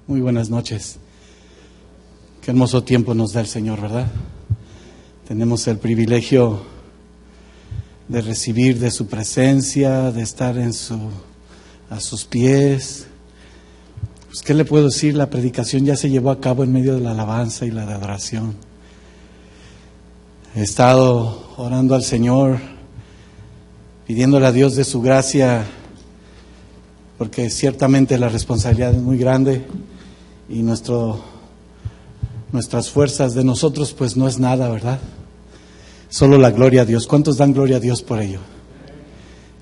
Muy buenas noches. Qué hermoso tiempo nos da el Señor, ¿verdad? Tenemos el privilegio de recibir de su presencia, de estar a sus pies. Pues, ¿qué le puedo decir? La predicación ya se llevó a cabo en medio de la alabanza y la de adoración. He estado orando al Señor, pidiéndole a Dios de su gracia, porque ciertamente la responsabilidad es muy grande y nuestras fuerzas de nosotros pues no es nada, ¿verdad? Solo la gloria a Dios. ¿Cuántos dan gloria a Dios por ello?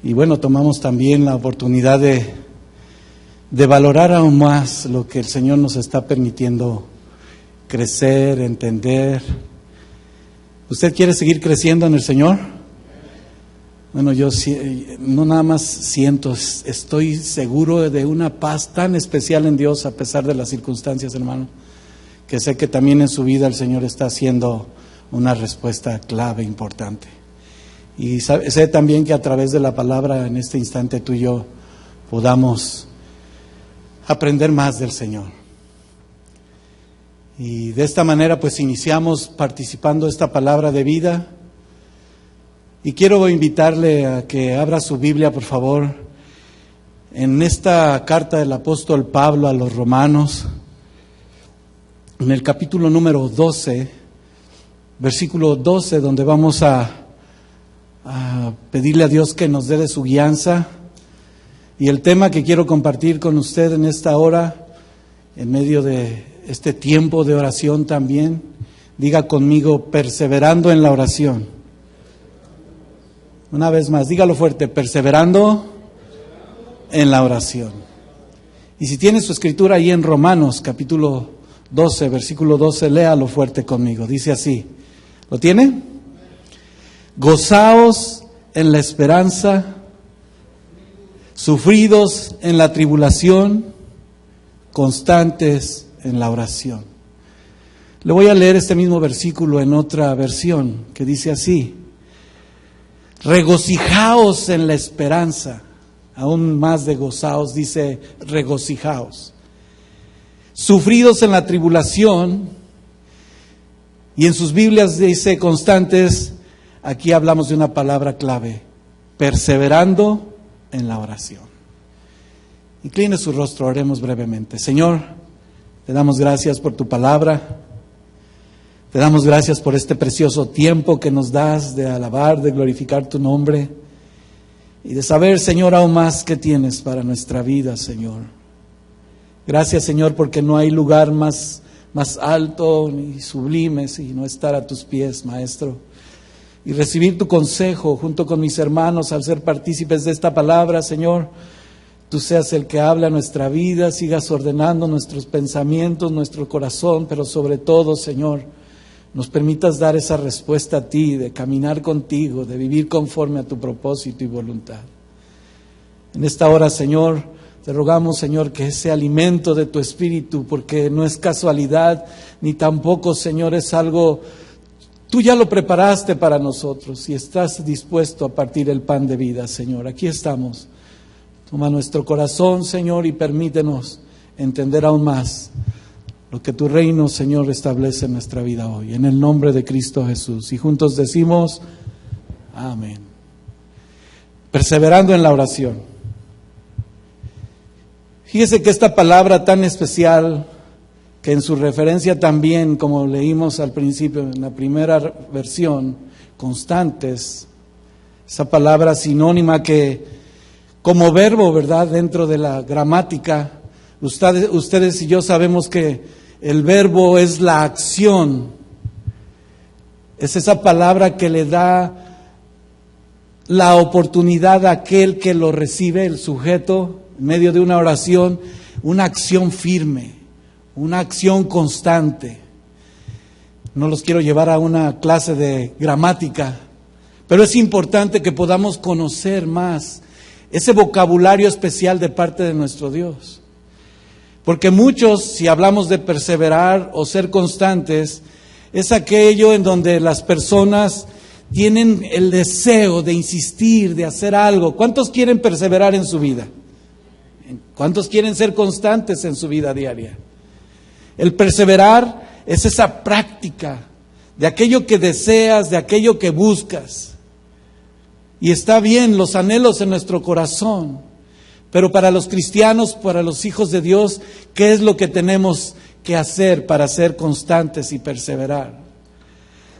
Y bueno, tomamos también la oportunidad de valorar aún más lo que el Señor nos está permitiendo crecer, entender. ¿Usted quiere seguir creciendo en el Señor? Bueno, yo no nada más siento, estoy seguro de una paz tan especial en Dios a pesar de las circunstancias, hermano, que sé que también en su vida el Señor está haciendo una respuesta clave, importante. Y sé también que a través de la palabra en este instante tú y yo podamos aprender más del Señor. Y de esta manera pues iniciamos participando esta palabra de vida. Y quiero invitarle a que abra su Biblia, por favor, en esta carta del apóstol Pablo a los Romanos, en el capítulo número 12, versículo 12, donde vamos a pedirle a Dios que nos dé de su guianza. Y el tema que quiero compartir con usted en esta hora, en medio de este tiempo de oración también, diga conmigo, perseverando en la oración. Una vez más, dígalo fuerte, perseverando en la oración. Y si tiene su escritura ahí en Romanos, capítulo 12, versículo 12, léalo fuerte conmigo. Dice así, ¿lo tiene? Gozaos en la esperanza, sufridos en la tribulación, constantes en la oración. Le voy a leer este mismo versículo en otra versión que dice así. Regocijaos en la esperanza, aún más de gozaos, dice regocijaos. Sufridos en la tribulación, y en sus Biblias dice constantes, aquí hablamos de una palabra clave, perseverando en la oración. Incline su rostro, oremos brevemente. Señor, te damos gracias por tu palabra. Te damos gracias por este precioso tiempo que nos das de alabar, de glorificar tu nombre y de saber, Señor, aún más que tienes para nuestra vida, Señor. Gracias, Señor, porque no hay lugar más alto ni sublime sino estar a tus pies, Maestro, y recibir tu consejo junto con mis hermanos al ser partícipes de esta palabra, Señor. Tú seas el que habla nuestra vida, sigas ordenando nuestros pensamientos, nuestro corazón, pero sobre todo, Señor, nos permitas dar esa respuesta a ti, de caminar contigo, de vivir conforme a tu propósito y voluntad. En esta hora, Señor, te rogamos, Señor, que ese alimento de tu Espíritu, porque no es casualidad, ni tampoco, Señor, es algo, tú ya lo preparaste para nosotros y estás dispuesto a partir el pan de vida, Señor. Aquí estamos. Toma nuestro corazón, Señor, y permítenos entender aún más lo que tu reino, Señor, establece en nuestra vida hoy. En el nombre de Cristo Jesús. Y juntos decimos, amén. Perseverando en la oración. Fíjese que esta palabra tan especial, que en su referencia también, como leímos al principio, en la primera versión, constantes, esa palabra sinónima que como verbo, ¿verdad?, dentro de la gramática, ustedes y yo sabemos que el verbo es la acción, es esa palabra que le da la oportunidad a aquel que lo recibe, el sujeto, en medio de una oración, una acción firme, una acción constante. No los quiero llevar a una clase de gramática, pero es importante que podamos conocer más ese vocabulario especial de parte de nuestro Dios. Porque muchos, si hablamos de perseverar o ser constantes, es aquello en donde las personas tienen el deseo de insistir, de hacer algo. ¿Cuántos quieren perseverar en su vida? ¿Cuántos quieren ser constantes en su vida diaria? El perseverar es esa práctica de aquello que deseas, de aquello que buscas. Y está bien los anhelos en nuestro corazón, pero para los cristianos, para los hijos de Dios, ¿qué es lo que tenemos que hacer para ser constantes y perseverar?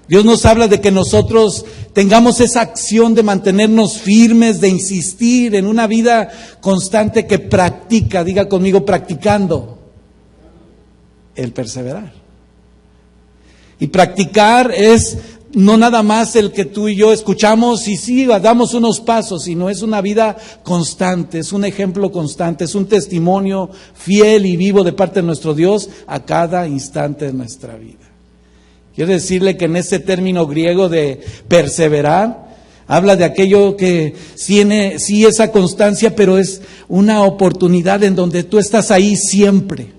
Dios nos habla de que nosotros tengamos esa acción de mantenernos firmes, de insistir en una vida constante que practica, diga conmigo, practicando el perseverar. Y practicar es no nada más el que tú y yo escuchamos y sí, damos unos pasos, sino es una vida constante, es un ejemplo constante, es un testimonio fiel y vivo de parte de nuestro Dios a cada instante de nuestra vida. Quiero decirle que en ese término griego de perseverar, habla de aquello que tiene, sí, esa constancia, pero es una oportunidad en donde tú estás ahí siempre.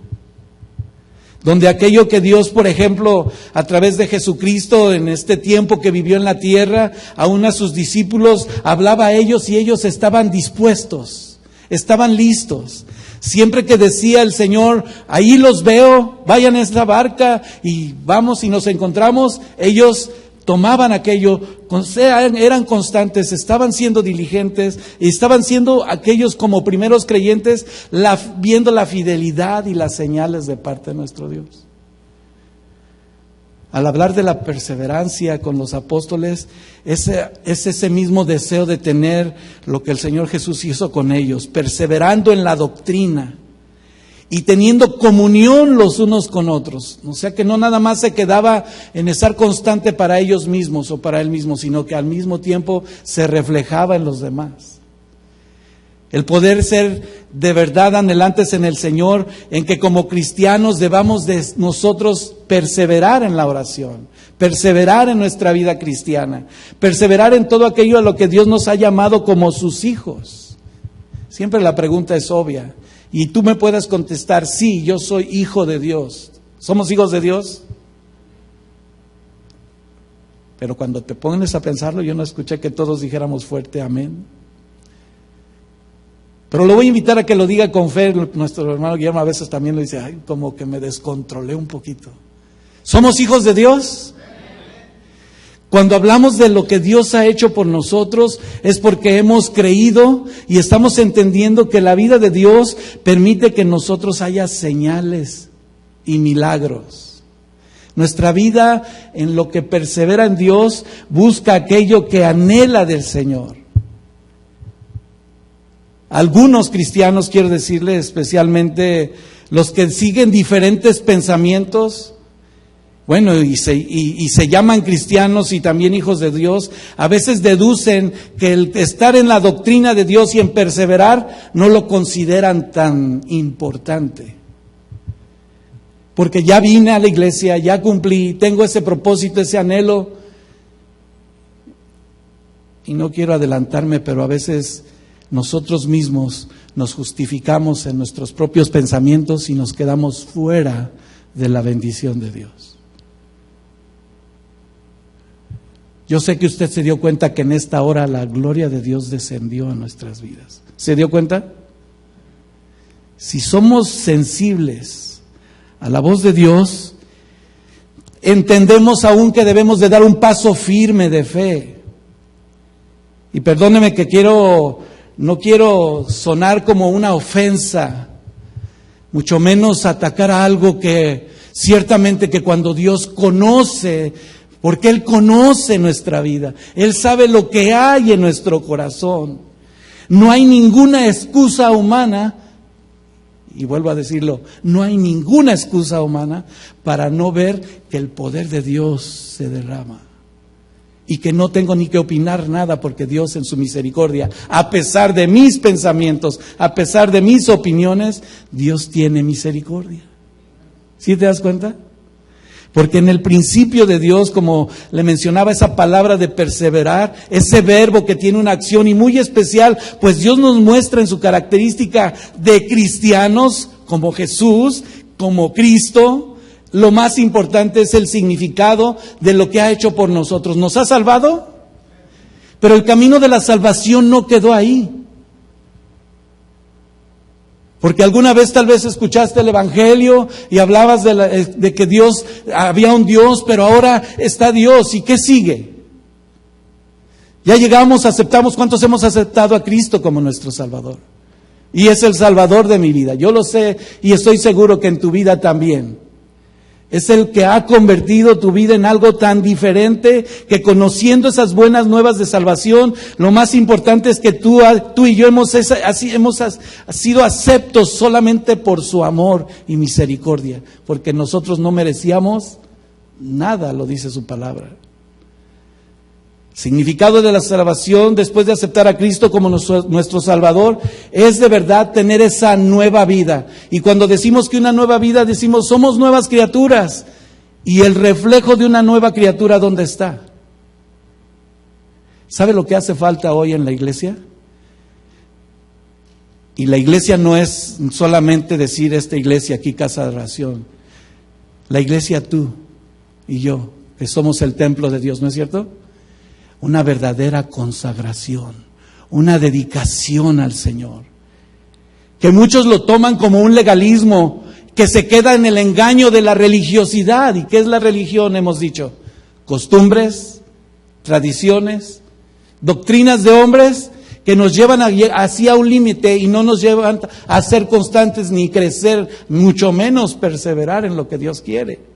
Donde aquello que Dios, por ejemplo, a través de Jesucristo, en este tiempo que vivió en la tierra, aún a sus discípulos, hablaba a ellos y ellos estaban dispuestos, estaban listos. Siempre que decía el Señor, ahí los veo, vayan a esta barca y vamos y nos encontramos, ellos tomaban aquello, eran constantes, estaban siendo diligentes y estaban siendo aquellos como primeros creyentes, viendo la fidelidad y las señales de parte de nuestro Dios. Al hablar de la perseverancia con los apóstoles, es ese mismo deseo de tener lo que el Señor Jesús hizo con ellos, perseverando en la doctrina y teniendo comunión los unos con otros. O sea que no nada más se quedaba en estar constante para ellos mismos o para Él mismo, sino que al mismo tiempo se reflejaba en los demás. El poder ser de verdad anhelantes en el Señor, en que como cristianos debamos de nosotros perseverar en la oración, perseverar en nuestra vida cristiana, perseverar en todo aquello a lo que Dios nos ha llamado como sus hijos. Siempre la pregunta es obvia, y tú me puedes contestar, sí, yo soy hijo de Dios. ¿Somos hijos de Dios? Pero cuando te pones a pensarlo, yo no escuché que todos dijéramos fuerte amén. Pero lo voy a invitar a que lo diga con fe. Nuestro hermano Guillermo a veces también lo dice, ay, como que me descontrolé un poquito. ¿Somos hijos de Dios? Cuando hablamos de lo que Dios ha hecho por nosotros, es porque hemos creído y estamos entendiendo que la vida de Dios permite que en nosotros haya señales y milagros. Nuestra vida, en lo que persevera en Dios, busca aquello que anhela del Señor. Algunos cristianos, quiero decirles, especialmente los que siguen diferentes pensamientos, bueno, y se llaman cristianos y también hijos de Dios, a veces deducen que el estar en la doctrina de Dios y en perseverar no lo consideran tan importante. Porque ya vine a la iglesia, ya cumplí, tengo ese propósito, ese anhelo. Y no quiero adelantarme, pero a veces nosotros mismos nos justificamos en nuestros propios pensamientos y nos quedamos fuera de la bendición de Dios. Yo sé que usted se dio cuenta que en esta hora la gloria de Dios descendió a nuestras vidas. ¿Se dio cuenta? Si somos sensibles a la voz de Dios, entendemos aún que debemos de dar un paso firme de fe. Y perdóneme que no quiero sonar como una ofensa, mucho menos atacar a algo que ciertamente que cuando Dios conoce, porque Él conoce nuestra vida, Él sabe lo que hay en nuestro corazón. No hay ninguna excusa humana, y vuelvo a decirlo, no hay ninguna excusa humana para no ver que el poder de Dios se derrama. Y que no tengo ni que opinar nada porque Dios en su misericordia, a pesar de mis pensamientos, a pesar de mis opiniones, Dios tiene misericordia. ¿Sí te das cuenta? Porque en el principio de Dios, como le mencionaba esa palabra de perseverar, ese verbo que tiene una acción y muy especial, pues Dios nos muestra en su característica de cristianos, como Jesús, como Cristo. Lo más importante es el significado de lo que ha hecho por nosotros. ¿Nos ha salvado? Pero el camino de la salvación no quedó ahí. Porque alguna vez tal vez escuchaste el Evangelio y hablabas de que Dios, había un Dios, pero ahora está Dios. ¿Y qué sigue? Ya llegamos, aceptamos. ¿Cuántos hemos aceptado a Cristo como nuestro Salvador? Y es el Salvador de mi vida. Yo lo sé y estoy seguro que en tu vida también. Es el que ha convertido tu vida en algo tan diferente que, conociendo esas buenas nuevas de salvación, lo más importante es que tú y yo hemos sido aceptos solamente por su amor y misericordia, porque nosotros no merecíamos nada, lo dice su palabra. Significado de la salvación después de aceptar a Cristo como nuestro Salvador es de verdad tener esa nueva vida. Y cuando decimos que una nueva vida, decimos somos nuevas criaturas. Y el reflejo de una nueva criatura, ¿dónde está? ¿Sabe lo que hace falta hoy en la iglesia? Y la iglesia no es solamente decir esta iglesia aquí, casa de oración. La iglesia tú y yo, que somos el templo de Dios, ¿no es cierto? Una verdadera consagración, una dedicación al Señor. Que muchos lo toman como un legalismo, que se queda en el engaño de la religiosidad. ¿Y qué es la religión? Hemos dicho, costumbres, tradiciones, doctrinas de hombres que nos llevan hacia un límite y no nos llevan a ser constantes ni crecer, mucho menos perseverar en lo que Dios quiere.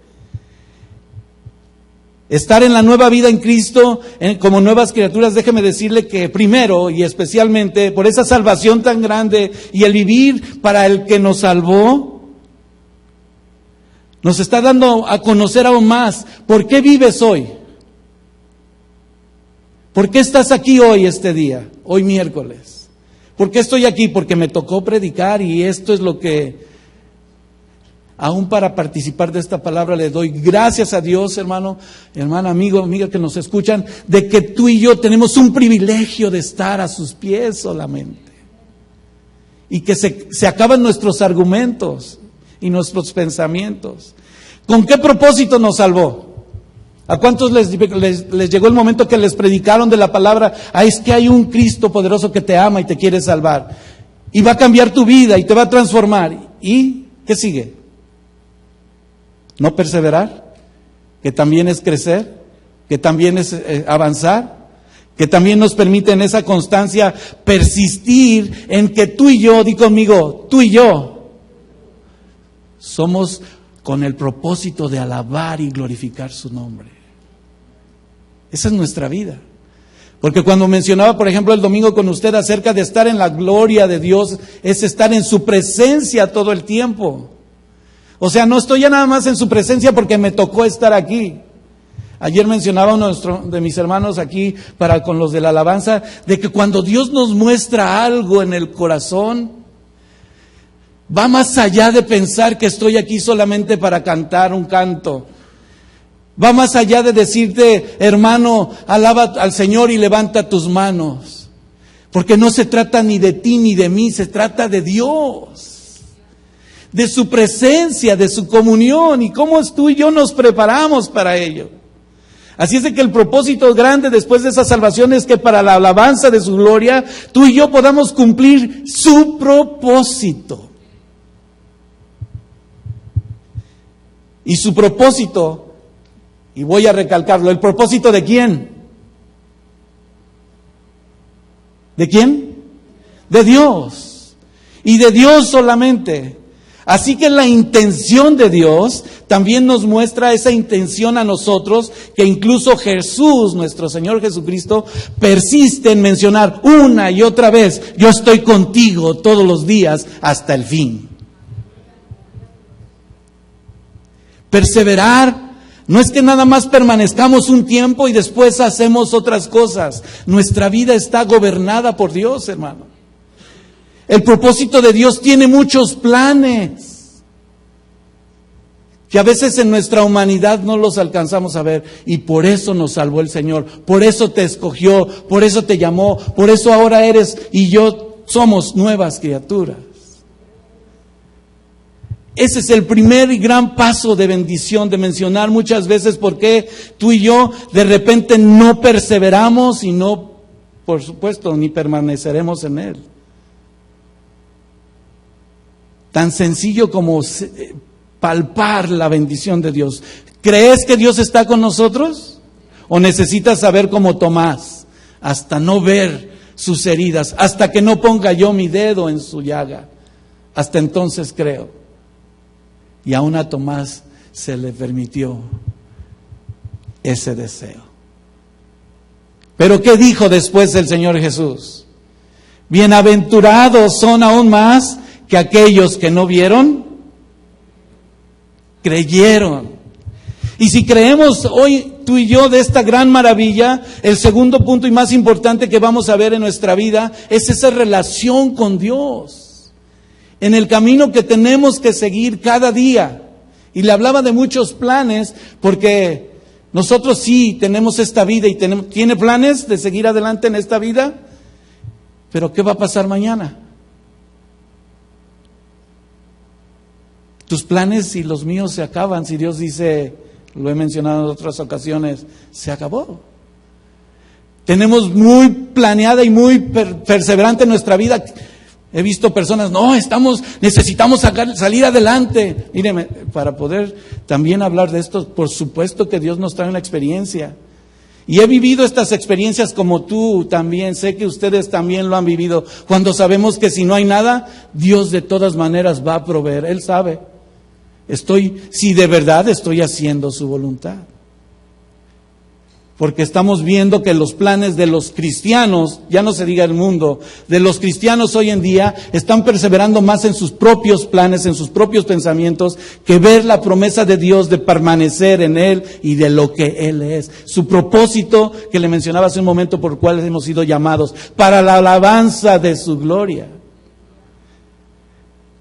Estar en la nueva vida en Cristo, como nuevas criaturas, déjeme decirle que primero y especialmente por esa salvación tan grande y el vivir para el que nos salvó, nos está dando a conocer aún más. ¿Por qué vives hoy? ¿Por qué estás aquí hoy, este día, hoy miércoles? ¿Por qué estoy aquí? Porque me tocó predicar y esto es lo que... Aún para participar de esta palabra le doy gracias a Dios, hermano, hermana, amigo, amiga que nos escuchan, de que tú y yo tenemos un privilegio de estar a sus pies solamente. Y que se acaban nuestros argumentos y nuestros pensamientos. ¿Con qué propósito nos salvó? ¿A cuántos les llegó el momento que les predicaron de la palabra? Es que hay un Cristo poderoso que te ama y te quiere salvar. Y va a cambiar tu vida y te va a transformar. ¿Y qué sigue? ¿No perseverar? Que también es crecer, que también es avanzar, que también nos permite en esa constancia persistir en que tú y yo, di conmigo, tú y yo, somos con el propósito de alabar y glorificar su nombre. Esa es nuestra vida. Porque cuando mencionaba, por ejemplo, el domingo con usted acerca de estar en la gloria de Dios, es estar en su presencia todo el tiempo. O sea, no estoy ya nada más en su presencia porque me tocó estar aquí. Ayer mencionaba uno de mis hermanos aquí con los de la alabanza, de que cuando Dios nos muestra algo en el corazón, va más allá de pensar que estoy aquí solamente para cantar un canto. Va más allá de decirte, hermano, alaba al Señor y levanta tus manos. Porque no se trata ni de ti ni de mí, se trata de Dios. De su presencia, de su comunión y cómo tú y yo nos preparamos para ello. Así es de que el propósito grande después de esa salvación es que para la alabanza de su gloria, tú y yo podamos cumplir su propósito. Y su propósito, y voy a recalcarlo, ¿el propósito de quién? ¿De quién? De Dios. Y de Dios solamente. Así que la intención de Dios también nos muestra esa intención a nosotros, que incluso Jesús, nuestro Señor Jesucristo, persiste en mencionar una y otra vez, yo estoy contigo todos los días hasta el fin. Perseverar no es que nada más permanezcamos un tiempo y después hacemos otras cosas. Nuestra vida está gobernada por Dios, hermano. El propósito de Dios tiene muchos planes que a veces en nuestra humanidad no los alcanzamos a ver, y por eso nos salvó el Señor, por eso te escogió, por eso te llamó, por eso ahora eres y yo somos nuevas criaturas. Ese es el primer y gran paso de bendición, de mencionar muchas veces por qué tú y yo de repente no perseveramos y no, por supuesto, ni permaneceremos en Él. tan sencillo como palpar la bendición de Dios. ¿Crees que Dios está con nosotros? ¿O necesitas saber como Tomás, hasta no ver sus heridas, hasta que no ponga yo mi dedo en su llaga? Hasta entonces creo. Y aún a Tomás se le permitió ese deseo. Pero ¿qué dijo después el Señor Jesús? Bienaventurados son aún más que aquellos que no vieron, creyeron. Y si creemos hoy tú y yo de esta gran maravilla, el segundo punto y más importante que vamos a ver en nuestra vida es esa relación con Dios, en el camino que tenemos que seguir cada día. Y le hablaba de muchos planes, porque nosotros sí tenemos esta vida y ¿tiene planes de seguir adelante en esta vida? Pero ¿qué va a pasar mañana? Tus planes y los míos se acaban si Dios dice, lo he mencionado en otras ocasiones, se acabó. Tenemos muy planeada y muy perseverante nuestra vida. He visto personas, necesitamos salir adelante. Míreme, para poder también hablar de esto, por supuesto que Dios nos trae una experiencia. Y he vivido estas experiencias como tú también, sé que ustedes también lo han vivido, cuando sabemos que si no hay nada, Dios de todas maneras va a proveer. Él sabe, si de verdad estoy haciendo su voluntad. Porque estamos viendo que los planes de los cristianos, ya no se diga el mundo, de los cristianos hoy en día están perseverando más en sus propios planes, en sus propios pensamientos, que ver la promesa de Dios de permanecer en Él y de lo que Él es. Su propósito que le mencionaba hace un momento, por el cual hemos sido llamados, para la alabanza de su gloria.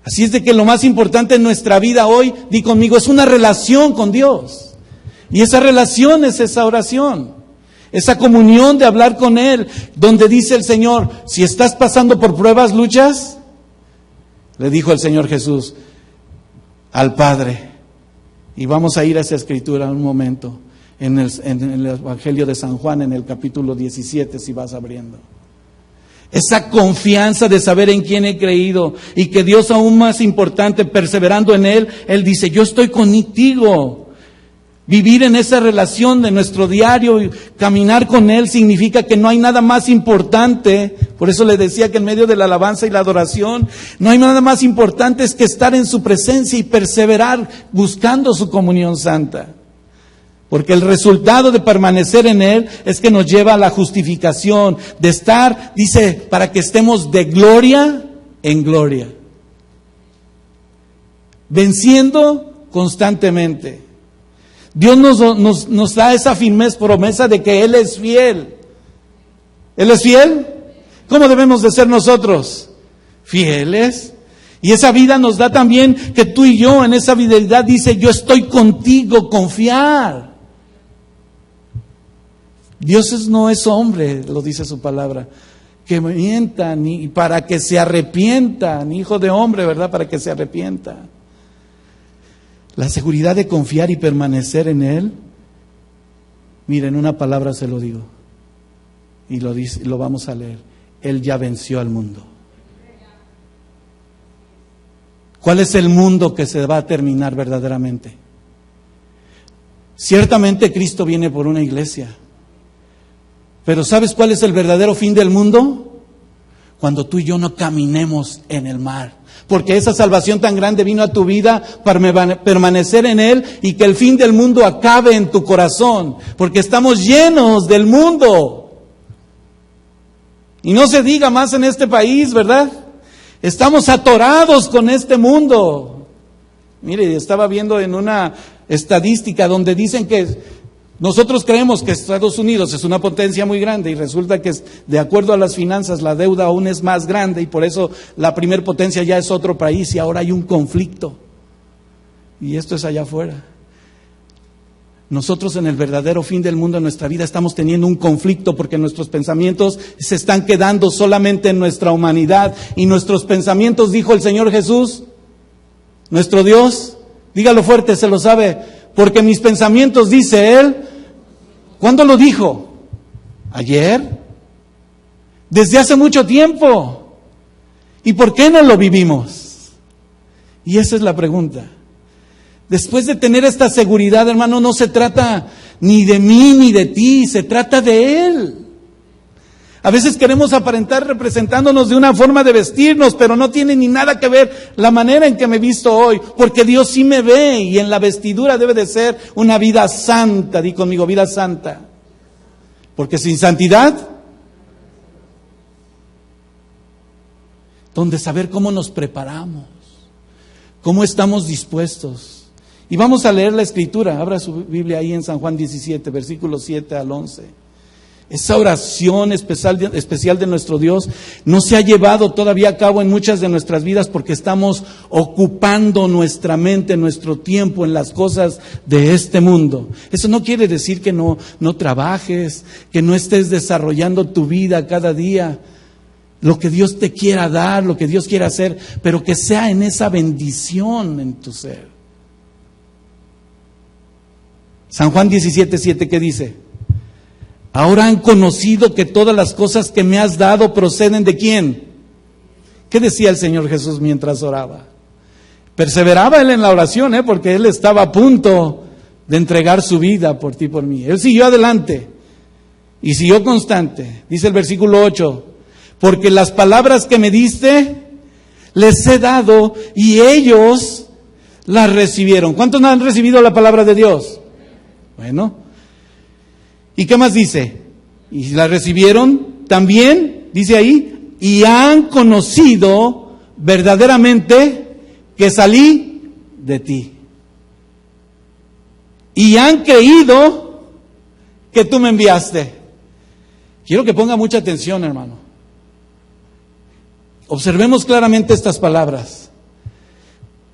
Así es de que lo más importante en nuestra vida hoy, di conmigo, es una relación con Dios. Y esa relación es esa oración, esa comunión de hablar con Él, donde dice el Señor, si estás pasando por pruebas, luchas, le dijo el Señor Jesús al Padre. Y vamos a ir a esa escritura un momento, en el Evangelio de San Juan, en el capítulo 17, si vas abriendo. Esa confianza de saber en quién he creído y que Dios, aún más importante, perseverando en Él, Él dice, yo estoy contigo. Vivir en esa relación de nuestro diario y caminar con Él significa que no hay nada más importante. Por eso le decía que en medio de la alabanza y la adoración, no hay nada más importante que estar en su presencia y perseverar buscando su comunión santa. Porque el resultado de permanecer en Él es que nos lleva a la justificación, de estar, dice, para que estemos de gloria en gloria. Venciendo constantemente. Dios nos da esa firme promesa de que Él es fiel. ¿Él es fiel? ¿Cómo debemos de ser nosotros? Fieles. Y esa vida nos da también que tú y yo en esa fidelidad dice, yo estoy contigo, confiar. Dios no es hombre, lo dice su palabra, que mienta, ni para que se arrepienta, ni hijo de hombre, ¿verdad? Para que se arrepienta. La seguridad de confiar y permanecer en Él, miren, una palabra se lo digo, y lo vamos a leer. Él ya venció al mundo. ¿Cuál es el mundo que se va a terminar verdaderamente? Ciertamente Cristo viene por una iglesia, pero ¿sabes cuál es el verdadero fin del mundo? Cuando tú y yo no caminemos en el mar. Porque esa salvación tan grande vino a tu vida para permanecer en Él y que el fin del mundo acabe en tu corazón. Porque estamos llenos del mundo. Y no se diga más en este país, ¿verdad? Estamos atorados con este mundo. Mire, estaba viendo en una estadística donde dicen que nosotros creemos que Estados Unidos es una potencia muy grande y resulta que de acuerdo a las finanzas la deuda aún es más grande y por eso la primer potencia ya es otro país y ahora hay un conflicto. Y esto es allá afuera. Nosotros en el verdadero fin del mundo en nuestra vida estamos teniendo un conflicto porque nuestros pensamientos se están quedando solamente en nuestra humanidad y nuestros pensamientos, dijo el Señor Jesús, nuestro Dios, dígalo fuerte, se lo sabe, porque mis pensamientos, dice Él, ¿cuándo lo dijo? ¿Ayer? Desde hace mucho tiempo. ¿Y por qué no lo vivimos? Y esa es la pregunta. Después de tener esta seguridad, hermano, no se trata ni de mí ni de ti, se trata de Él. A veces queremos aparentar representándonos de una forma de vestirnos, pero no tiene ni nada que ver la manera en que me he visto hoy, porque Dios sí me ve, y en la vestidura debe de ser una vida santa. Di conmigo, vida santa. Porque sin santidad, donde saber cómo nos preparamos, cómo estamos dispuestos. Y vamos a leer la Escritura. Abra su Biblia ahí en San Juan 17, versículos 7 al 11. Esa oración especial de nuestro Dios no se ha llevado todavía a cabo en muchas de nuestras vidas porque estamos ocupando nuestra mente, nuestro tiempo en las cosas de este mundo. Eso no quiere decir que no trabajes, que no estés desarrollando tu vida cada día, lo que Dios te quiera dar, lo que Dios quiera hacer, pero que sea en esa bendición en tu ser. San Juan 17:7, ¿qué dice? Ahora han conocido que todas las cosas que me has dado proceden ¿de quién? ¿Qué decía el Señor Jesús mientras oraba? Perseveraba Él en la oración, porque Él estaba a punto de entregar su vida por ti y por mí. Él siguió adelante y siguió constante. Dice el versículo 8, porque las palabras que me diste les he dado y ellos las recibieron. ¿Cuántos no han recibido la palabra de Dios? Bueno, ¿y qué más dice? Y la recibieron también, dice ahí, y han conocido verdaderamente que salí de ti. Y han creído que tú me enviaste. Quiero que ponga mucha atención, hermano. Observemos claramente estas palabras,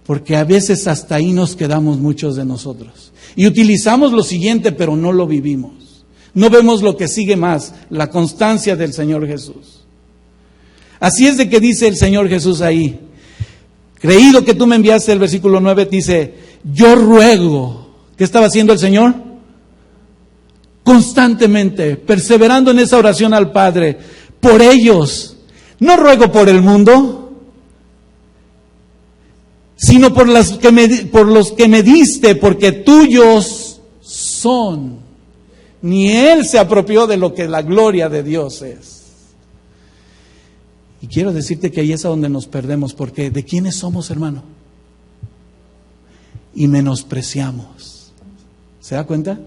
porque a veces hasta ahí nos quedamos muchos de nosotros. Y utilizamos lo siguiente, pero no lo vivimos. No vemos lo que sigue más, la constancia del Señor Jesús. Así es de que dice el Señor Jesús ahí, creído que tú me enviaste, el versículo 9 dice, yo ruego. ¿Qué estaba haciendo el Señor? Constantemente, perseverando en esa oración al Padre, por ellos. No ruego por el mundo, sino por los que me diste, porque tuyos son. Ni Él se apropió de lo que la gloria de Dios es. Y quiero decirte que ahí es a donde nos perdemos, porque ¿de quiénes somos, hermano? Y menospreciamos. ¿Se da cuenta?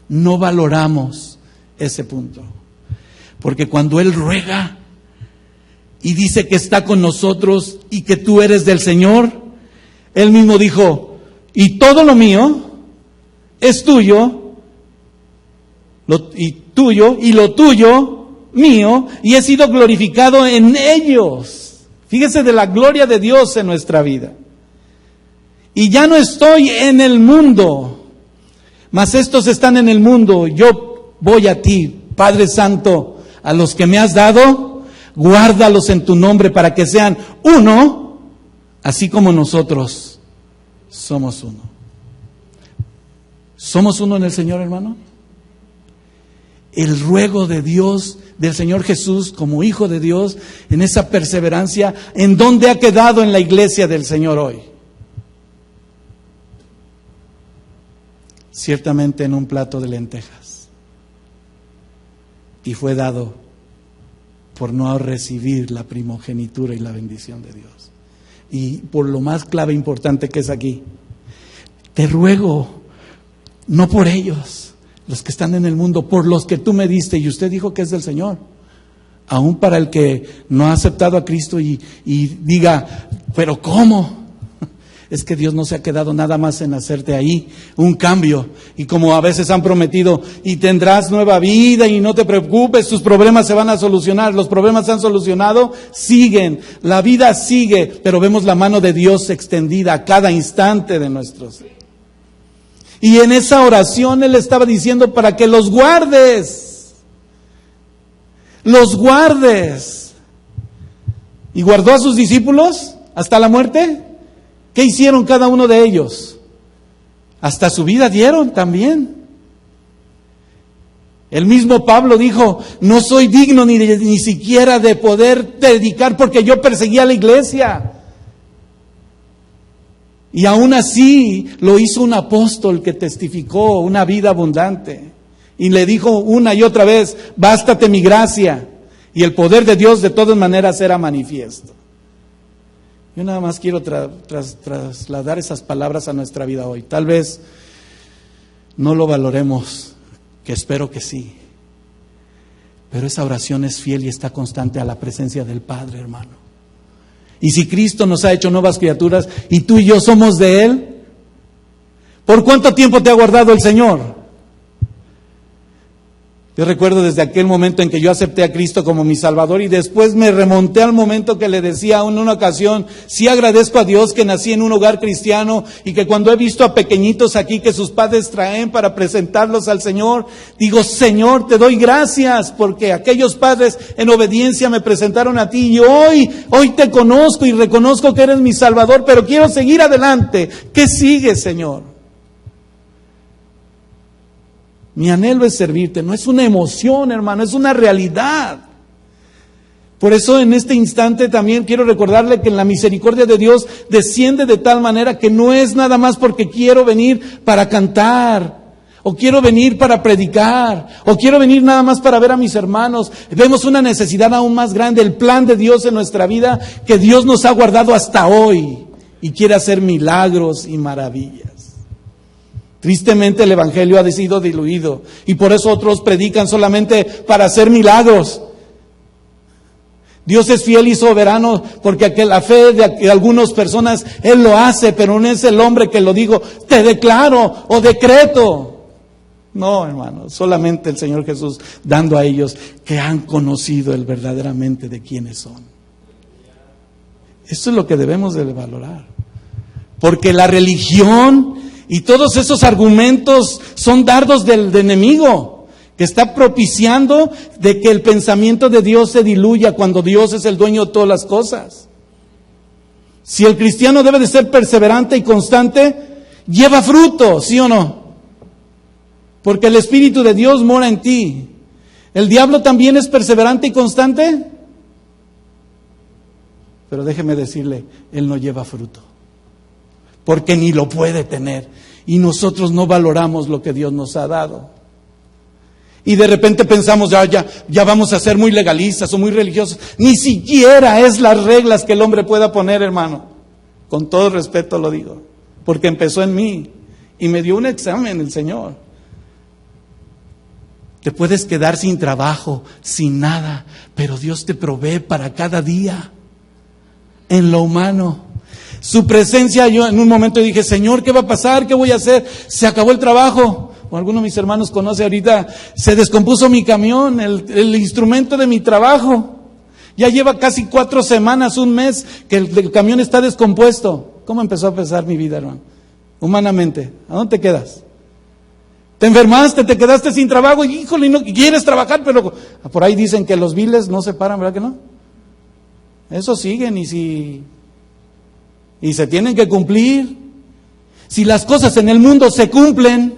No valoramos ese punto. Porque cuando Él ruega y dice que está con nosotros y que tú eres del Señor, Él mismo dijo, y todo lo mío es tuyo, y lo tuyo mío, y he sido glorificado en ellos. Fíjese de la gloria de Dios en nuestra vida. Y ya no estoy en el mundo, mas estos están en el mundo. Yo voy a ti, Padre Santo, a los que me has dado, guárdalos en tu nombre para que sean uno, así como nosotros somos uno. ¿Somos uno en el Señor, hermano? El ruego de Dios, del Señor Jesús como Hijo de Dios, en esa perseverancia, ¿en dónde ha quedado en la iglesia del Señor hoy? Ciertamente en un plato de lentejas. Y fue dado por no recibir la primogenitura y la bendición de Dios. Y por lo más clave e importante que es aquí, te ruego, no por ellos, los que están en el mundo, por los que tú me diste, y usted dijo que es del Señor. Aún para el que no ha aceptado a Cristo y diga, pero ¿cómo? Es que Dios no se ha quedado nada más en hacerte ahí un cambio. Y como a veces han prometido, y tendrás nueva vida y no te preocupes, tus problemas se van a solucionar. Los problemas se han solucionado, siguen, la vida sigue, pero vemos la mano de Dios extendida a cada instante de nuestros. Y en esa oración Él estaba diciendo para que los guardes. Los guardes. ¿Y guardó a sus discípulos hasta la muerte? ¿Qué hicieron cada uno de ellos? Hasta su vida dieron también. El mismo Pablo dijo, no soy digno ni siquiera de poder predicar porque yo perseguía a la iglesia. Y aún así lo hizo un apóstol que testificó una vida abundante. Y le dijo una y otra vez, bástate mi gracia. Y el poder de Dios de todas maneras era manifiesto. Yo nada más quiero trasladar esas palabras a nuestra vida hoy. Tal vez no lo valoremos, que espero que sí. Pero esa oración es fiel y está constante a la presencia del Padre, hermano. Y si Cristo nos ha hecho nuevas criaturas y tú y yo somos de Él, ¿por cuánto tiempo te ha guardado el Señor? Yo recuerdo desde aquel momento en que yo acepté a Cristo como mi Salvador y después me remonté al momento que le decía en una ocasión, sí agradezco a Dios que nací en un hogar cristiano y que cuando he visto a pequeñitos aquí que sus padres traen para presentarlos al Señor, digo, Señor, te doy gracias porque aquellos padres en obediencia me presentaron a ti y hoy te conozco y reconozco que eres mi Salvador, pero quiero seguir adelante. ¿Qué sigue, Señor? Mi anhelo es servirte, no es una emoción, hermano, es una realidad. Por eso en este instante también quiero recordarle que la misericordia de Dios desciende de tal manera que no es nada más porque quiero venir para cantar, o quiero venir para predicar, o quiero venir nada más para ver a mis hermanos. Vemos una necesidad aún más grande, el plan de Dios en nuestra vida, que Dios nos ha guardado hasta hoy y quiere hacer milagros y maravillas. Tristemente el Evangelio ha sido diluido y por eso otros predican solamente para hacer milagros. Dios es fiel y soberano porque la fe de algunas personas Él lo hace, pero no es el hombre que lo digo, te declaro o decreto. No, hermano, solamente el Señor Jesús dando a ellos que han conocido el verdaderamente de quiénes son. Eso es lo que debemos de valorar. Porque la religión y todos esos argumentos son dardos del enemigo, que está propiciando de que el pensamiento de Dios se diluya cuando Dios es el dueño de todas las cosas. Si el cristiano debe de ser perseverante y constante, lleva fruto, ¿sí o no? Porque el Espíritu de Dios mora en ti. ¿El diablo también es perseverante y constante? Pero déjeme decirle, él no lleva fruto. Porque ni lo puede tener. Y nosotros no valoramos lo que Dios nos ha dado. Y de repente pensamos, ya vamos a ser muy legalistas o muy religiosos. Ni siquiera es las reglas que el hombre pueda poner, hermano. Con todo respeto lo digo. Porque empezó en mí. Y me dio un examen el Señor. Te puedes quedar sin trabajo, sin nada. Pero Dios te provee para cada día. En lo humano. Su presencia, yo en un momento dije, Señor, ¿qué va a pasar? ¿Qué voy a hacer? Se acabó el trabajo. O alguno de mis hermanos conoce ahorita, se descompuso mi camión, el instrumento de mi trabajo. Ya lleva casi 4 semanas, un mes, que el camión está descompuesto. ¿Cómo empezó a pesar mi vida, hermano? Humanamente. ¿A dónde te quedas? Te enfermaste, te quedaste sin trabajo, y híjole, no quieres trabajar, pero por ahí dicen que los biles no se paran, ¿verdad que no? Eso siguen y se tienen que cumplir. Si las cosas en el mundo se cumplen,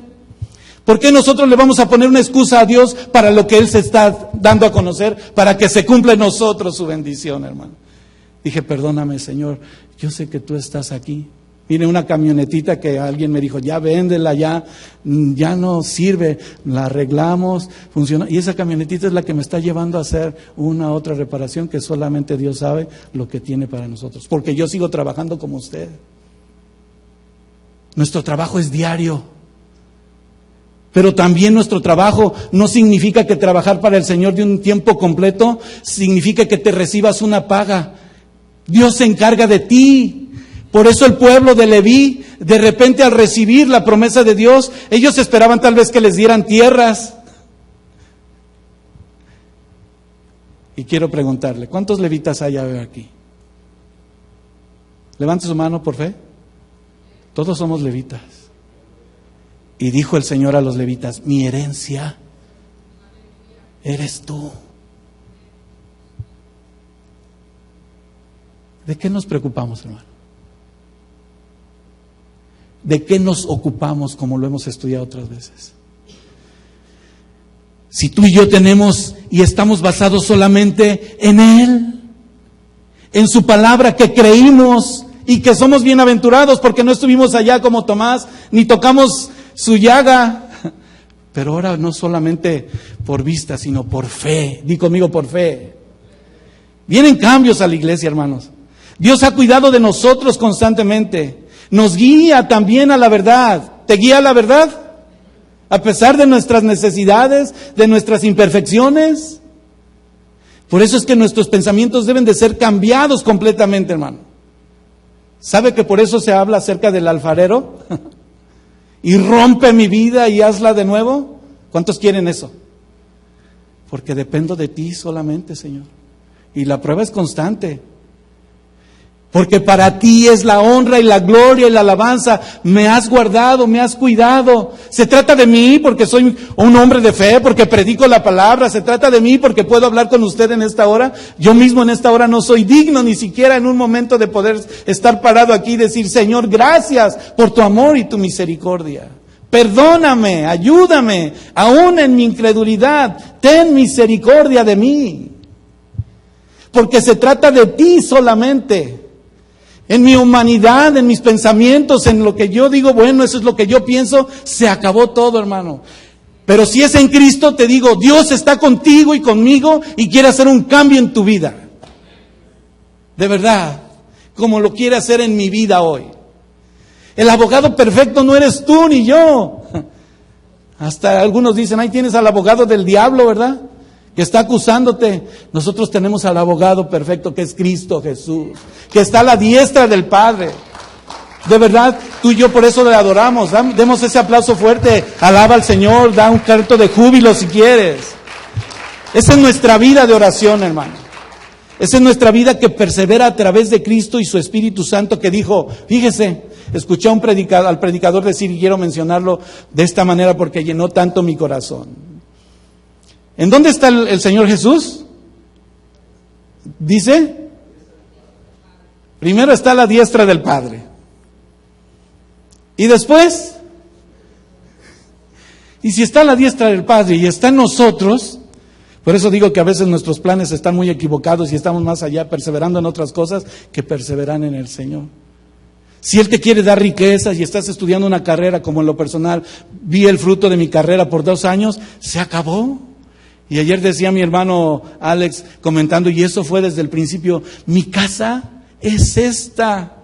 ¿por qué nosotros le vamos a poner una excusa a Dios para lo que Él se está dando a conocer, para que se cumpla en nosotros su bendición, hermano? Dije, perdóname, Señor, yo sé que tú estás aquí. Mire, una camionetita que alguien me dijo, ya véndela, ya no sirve, la arreglamos, funciona. Y esa camionetita es la que me está llevando a hacer una otra reparación que solamente Dios sabe lo que tiene para nosotros. Porque yo sigo trabajando como usted. Nuestro trabajo es diario. Pero también nuestro trabajo no significa que trabajar para el Señor de un tiempo completo significa que te recibas una paga. Dios se encarga de ti. Por eso el pueblo de Leví, de repente al recibir la promesa de Dios, ellos esperaban tal vez que les dieran tierras. Y quiero preguntarle, ¿cuántos levitas hay aquí? Levante su mano por fe. Todos somos levitas. Y dijo el Señor a los levitas, mi herencia eres tú. ¿De qué nos preocupamos, hermano? ¿De qué nos ocupamos como lo hemos estudiado otras veces? Si tú y yo tenemos y estamos basados solamente en Él, en su palabra que creímos y que somos bienaventurados porque no estuvimos allá como Tomás, ni tocamos su llaga. Pero ahora no solamente por vista, sino por fe. Di conmigo, por fe. Vienen cambios a la iglesia, hermanos. Dios ha cuidado de nosotros constantemente. Nos guía también a la verdad. ¿Te guía a la verdad? A pesar de nuestras necesidades, de nuestras imperfecciones. Por eso es que nuestros pensamientos deben de ser cambiados completamente, hermano. ¿Sabe que por eso se habla acerca del alfarero? Y rompe mi vida y hazla de nuevo. ¿Cuántos quieren eso? Porque dependo de ti solamente, Señor. Y la prueba es constante. Porque para ti es la honra y la gloria y la alabanza. Me has guardado, me has cuidado. Se trata de mí porque soy un hombre de fe, porque predico la palabra. Se trata de mí porque puedo hablar con usted en esta hora. Yo mismo en esta hora no soy digno ni siquiera en un momento de poder estar parado aquí y decir, Señor, gracias por tu amor y tu misericordia. Perdóname, ayúdame, aún en mi incredulidad. Ten misericordia de mí. Porque se trata de ti solamente. En mi humanidad, en mis pensamientos, en lo que yo digo, bueno, eso es lo que yo pienso, se acabó todo, hermano. Pero si es en Cristo, te digo, Dios está contigo y conmigo y quiere hacer un cambio en tu vida. De verdad, como lo quiere hacer en mi vida hoy. El abogado perfecto no eres tú ni yo. Hasta algunos dicen, ahí tienes al abogado del diablo, ¿verdad? Que está acusándote. Nosotros tenemos al abogado perfecto que es Cristo Jesús, que está a la diestra del Padre. De verdad, tú y yo por eso le adoramos. Demos ese aplauso fuerte, alaba al Señor, da un canto de júbilo si quieres. Esa es nuestra vida de oración, hermano. Esa es nuestra vida que persevera a través de Cristo y su Espíritu Santo, que dijo, fíjese, escuché a al predicador decir, y quiero mencionarlo de esta manera porque llenó tanto mi corazón. ¿En dónde está el Señor Jesús? Dice, primero está a la diestra del Padre. Y después, y si está a la diestra del Padre y está en nosotros, por eso digo que a veces nuestros planes están muy equivocados y estamos más allá perseverando en otras cosas que perseveran en el Señor. Si Él te quiere dar riquezas y estás estudiando una carrera, como en lo personal, vi el fruto de mi carrera por 2 años, se acabó. Y ayer decía mi hermano Alex comentando, y eso fue desde el principio, mi casa es esta.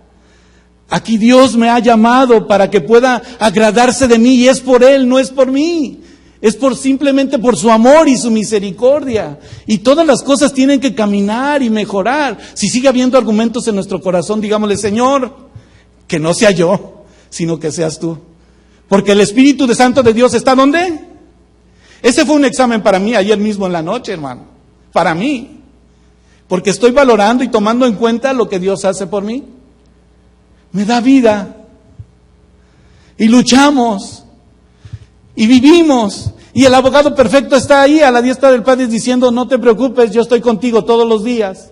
Aquí Dios me ha llamado para que pueda agradarse de mí y es por Él, no es por mí. Es simplemente por su amor y su misericordia. Y todas las cosas tienen que caminar y mejorar. Si sigue habiendo argumentos en nuestro corazón, digámosle, Señor, que no sea yo, sino que seas tú. Porque el Espíritu Santo de Dios está ¿dónde? Ese fue un examen para mí ayer mismo en la noche, hermano. Para mí. Porque estoy valorando y tomando en cuenta lo que Dios hace por mí. Me da vida. Y luchamos. Y vivimos. Y el abogado perfecto está ahí a la diestra del Padre diciendo, no te preocupes, yo estoy contigo todos los días.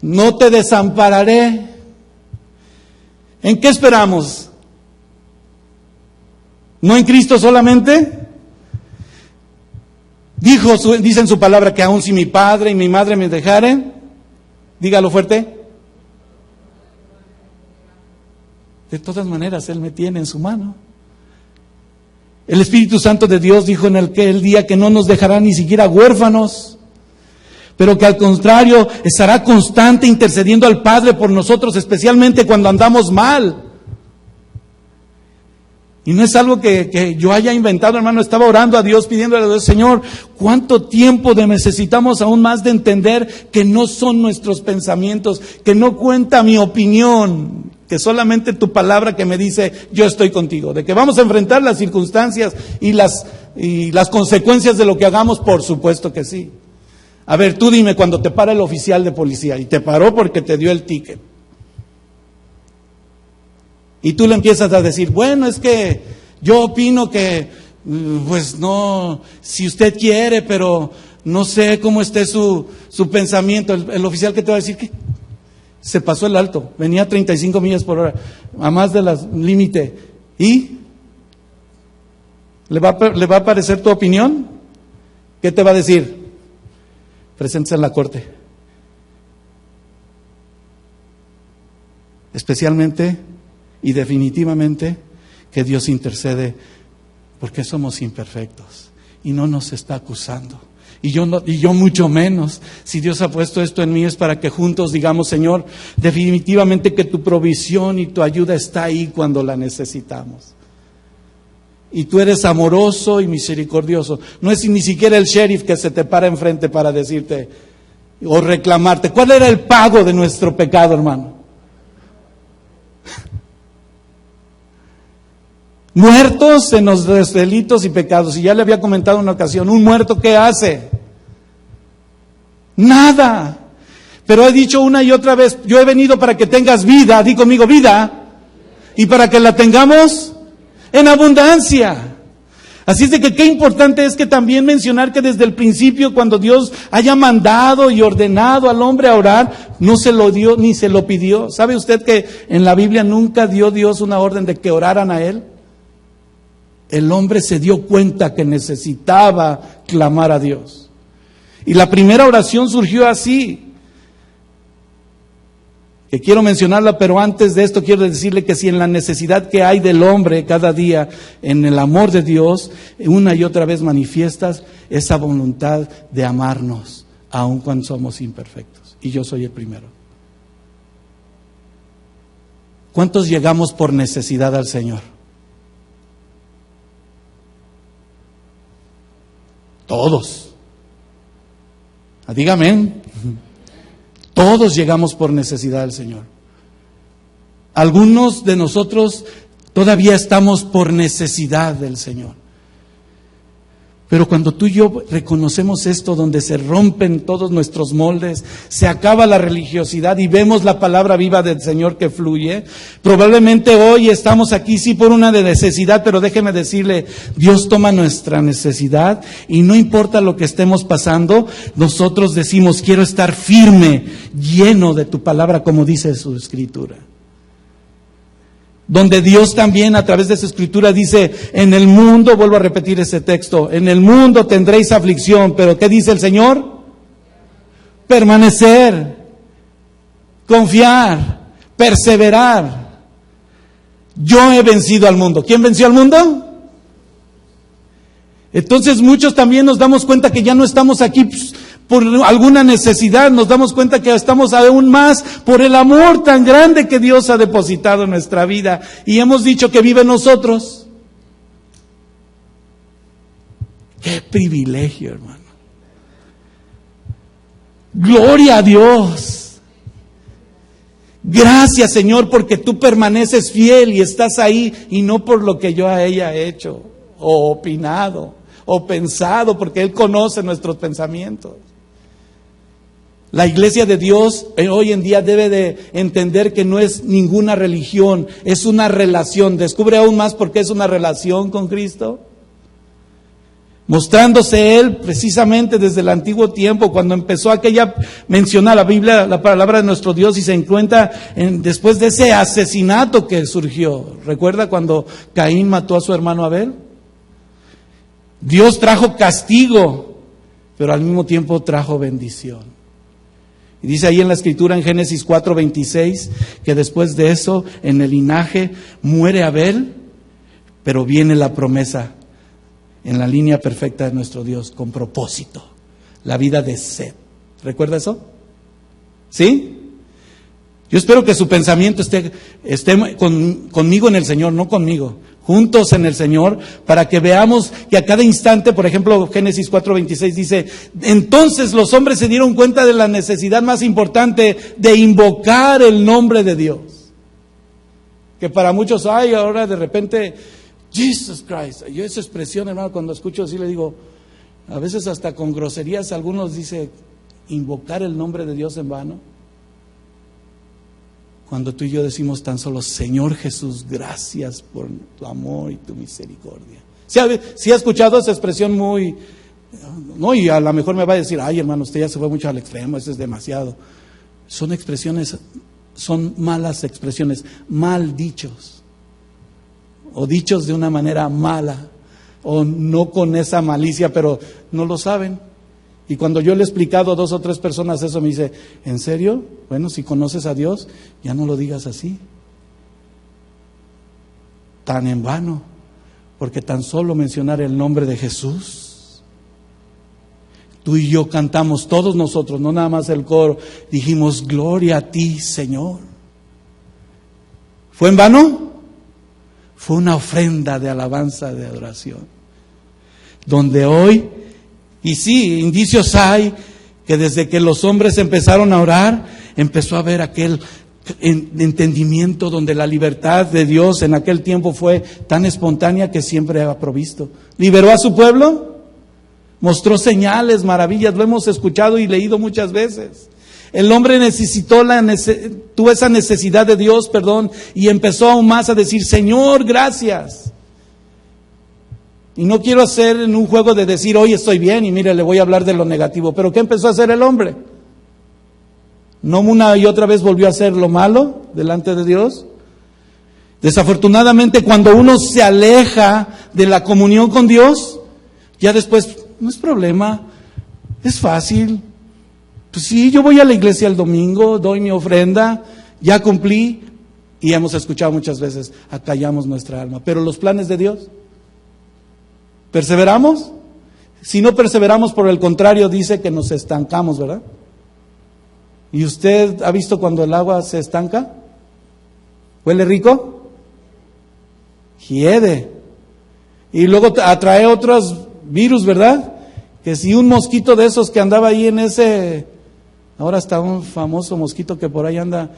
No te desampararé. ¿En qué esperamos? ¿No en Cristo solamente? Dice en su palabra que aun si mi padre y mi madre me dejaren, dígalo fuerte, de todas maneras Él me tiene en su mano. El Espíritu Santo de Dios dijo en aquel día que no nos dejará ni siquiera huérfanos, pero que al contrario estará constante intercediendo al Padre por nosotros, especialmente cuando andamos mal. Y no es algo que yo haya inventado, hermano. Estaba orando a Dios, pidiéndole a Dios, Señor, ¿cuánto tiempo necesitamos aún más de entender que no son nuestros pensamientos, que no cuenta mi opinión, que solamente tu palabra que me dice, yo estoy contigo? De que vamos a enfrentar las circunstancias y las consecuencias de lo que hagamos, por supuesto que sí. A ver, tú dime, cuando te para el oficial de policía, y te paró porque te dio el ticket, y tú le empiezas a decir, bueno, es que yo opino que, pues no, si usted quiere, pero no sé cómo esté su pensamiento. El oficial que te va a decir que se pasó el alto, venía a 35 millas por hora, a más de las límite. ¿Y? ¿Le va a parecer tu opinión? ¿Qué te va a decir? – Preséntese en la corte. especialmente y definitivamente que Dios intercede porque somos imperfectos y no nos está acusando. Y yo mucho menos. Si Dios ha puesto esto en mí es para que juntos digamos: Señor, definitivamente que tu provisión y tu ayuda está ahí cuando la necesitamos. Y tú eres amoroso y misericordioso. No es ni siquiera el sheriff que se te para enfrente para decirte o reclamarte. ¿Cuál era el pago de nuestro pecado, hermano? Muertos en los delitos y pecados. Y ya le había comentado en una ocasión, un muerto, ¿qué hace? Nada. Pero he dicho una y otra vez, yo he venido para que tengas vida, di conmigo vida, y para que la tengamos en abundancia. Así es de que qué importante es que también mencionar que desde el principio, cuando Dios haya mandado y ordenado al hombre a orar, no se lo dio ni se lo pidió. ¿Sabe usted que en la Biblia nunca dio Dios una orden de que oraran a Él? El hombre se dio cuenta que necesitaba clamar a Dios. Y la primera oración surgió así. Que quiero mencionarla, pero antes de esto quiero decirle que si en la necesidad que hay del hombre cada día, en el amor de Dios, una y otra vez manifiestas esa voluntad de amarnos, aun cuando somos imperfectos. Y yo soy el primero. ¿Cuántos llegamos por necesidad al Señor? Todos. Dígame. Todos llegamos por necesidad al Señor. Algunos de nosotros todavía estamos por necesidad del Señor. Pero cuando tú y yo reconocemos esto, donde se rompen todos nuestros moldes, se acaba la religiosidad y vemos la palabra viva del Señor que fluye, probablemente hoy estamos aquí sí por una necesidad, pero déjeme decirle, Dios toma nuestra necesidad y no importa lo que estemos pasando, nosotros decimos: quiero estar firme, lleno de tu palabra, como dice su Escritura. Donde Dios también a través de su Escritura dice: en el mundo, vuelvo a repetir ese texto, en el mundo tendréis aflicción, pero ¿qué dice el Señor? Permanecer, confiar, perseverar. Yo he vencido al mundo. ¿Quién venció al mundo? Entonces muchos también nos damos cuenta que ya no estamos aquí por alguna necesidad, nos damos cuenta que estamos aún más por el amor tan grande que Dios ha depositado en nuestra vida. Y hemos dicho que vive en nosotros. ¡Qué privilegio, hermano! ¡Gloria a Dios! Gracias, Señor, porque tú permaneces fiel y estás ahí, y no por lo que yo a ella he hecho, o opinado, o pensado, porque Él conoce nuestros pensamientos. La iglesia de Dios hoy en día debe de entender que no es ninguna religión, es una relación. Descubre aún más por qué es una relación con Cristo. Mostrándose Él precisamente desde el antiguo tiempo, cuando empezó aquella, menciona la Biblia, la palabra de nuestro Dios, y se encuentra después de ese asesinato que surgió. ¿Recuerda cuando Caín mató a su hermano Abel? Dios trajo castigo, pero al mismo tiempo trajo bendición. Y dice ahí en la Escritura, en Génesis 4:26, que después de eso, en el linaje, muere Abel, pero viene la promesa en la línea perfecta de nuestro Dios, con propósito, la vida de Set. ¿Recuerda eso? ¿Sí? Yo espero que su pensamiento esté conmigo en el Señor, no conmigo, juntos en el Señor, para que veamos que a cada instante, por ejemplo, Génesis 4:26 dice: entonces los hombres se dieron cuenta de la necesidad más importante de invocar el nombre de Dios. Que para muchos hay ahora de repente, Jesus Christ. Yo esa expresión, hermano, cuando escucho así le digo, a veces hasta con groserías, algunos dicen, invocar el nombre de Dios en vano. Cuando tú y yo decimos tan solo: Señor Jesús, gracias por tu amor y tu misericordia. ¿Sí ha escuchado esa expresión muy? No, y a lo mejor me va a decir: ay, hermano, usted ya se fue mucho al extremo, eso es demasiado. Son expresiones, son malas expresiones, mal dichos, o dichos de una manera mala, o no con esa malicia, pero no lo saben. Y cuando yo le he explicado a 2 o 3 personas eso, me dice, ¿en serio? Bueno, si conoces a Dios, ya no lo digas así. Tan en vano, porque tan solo mencionar el nombre de Jesús. Tú y yo cantamos, todos nosotros, no nada más el coro, dijimos, gloria a ti, Señor. ¿Fue en vano? Fue una ofrenda de alabanza, de adoración. Donde hoy, y sí, indicios hay, que desde que los hombres empezaron a orar, empezó a haber aquel entendimiento donde la libertad de Dios en aquel tiempo fue tan espontánea que siempre ha provisto. Liberó a su pueblo, mostró señales, maravillas, lo hemos escuchado y leído muchas veces. El hombre tuvo esa necesidad de Dios, y empezó aún más a decir, Señor, gracias. Y no quiero hacer en un juego de decir, hoy estoy bien y mire, le voy a hablar de lo negativo. Pero ¿qué empezó a hacer el hombre? ¿No una y otra vez volvió a hacer lo malo delante de Dios? Desafortunadamente, cuando uno se aleja de la comunión con Dios, ya después, no es problema, es fácil. Pues sí, yo voy a la iglesia el domingo, doy mi ofrenda, ya cumplí, y hemos escuchado muchas veces, acallamos nuestra alma. Pero los planes de Dios, ¿perseveramos? Si no perseveramos, por el contrario, dice que nos estancamos, ¿verdad? ¿Y usted ha visto cuando el agua se estanca? ¿Huele rico? Hiede. Y luego atrae otros virus, ¿verdad? Que si un mosquito de esos que andaba ahí en ese... Ahora está un famoso mosquito que por ahí anda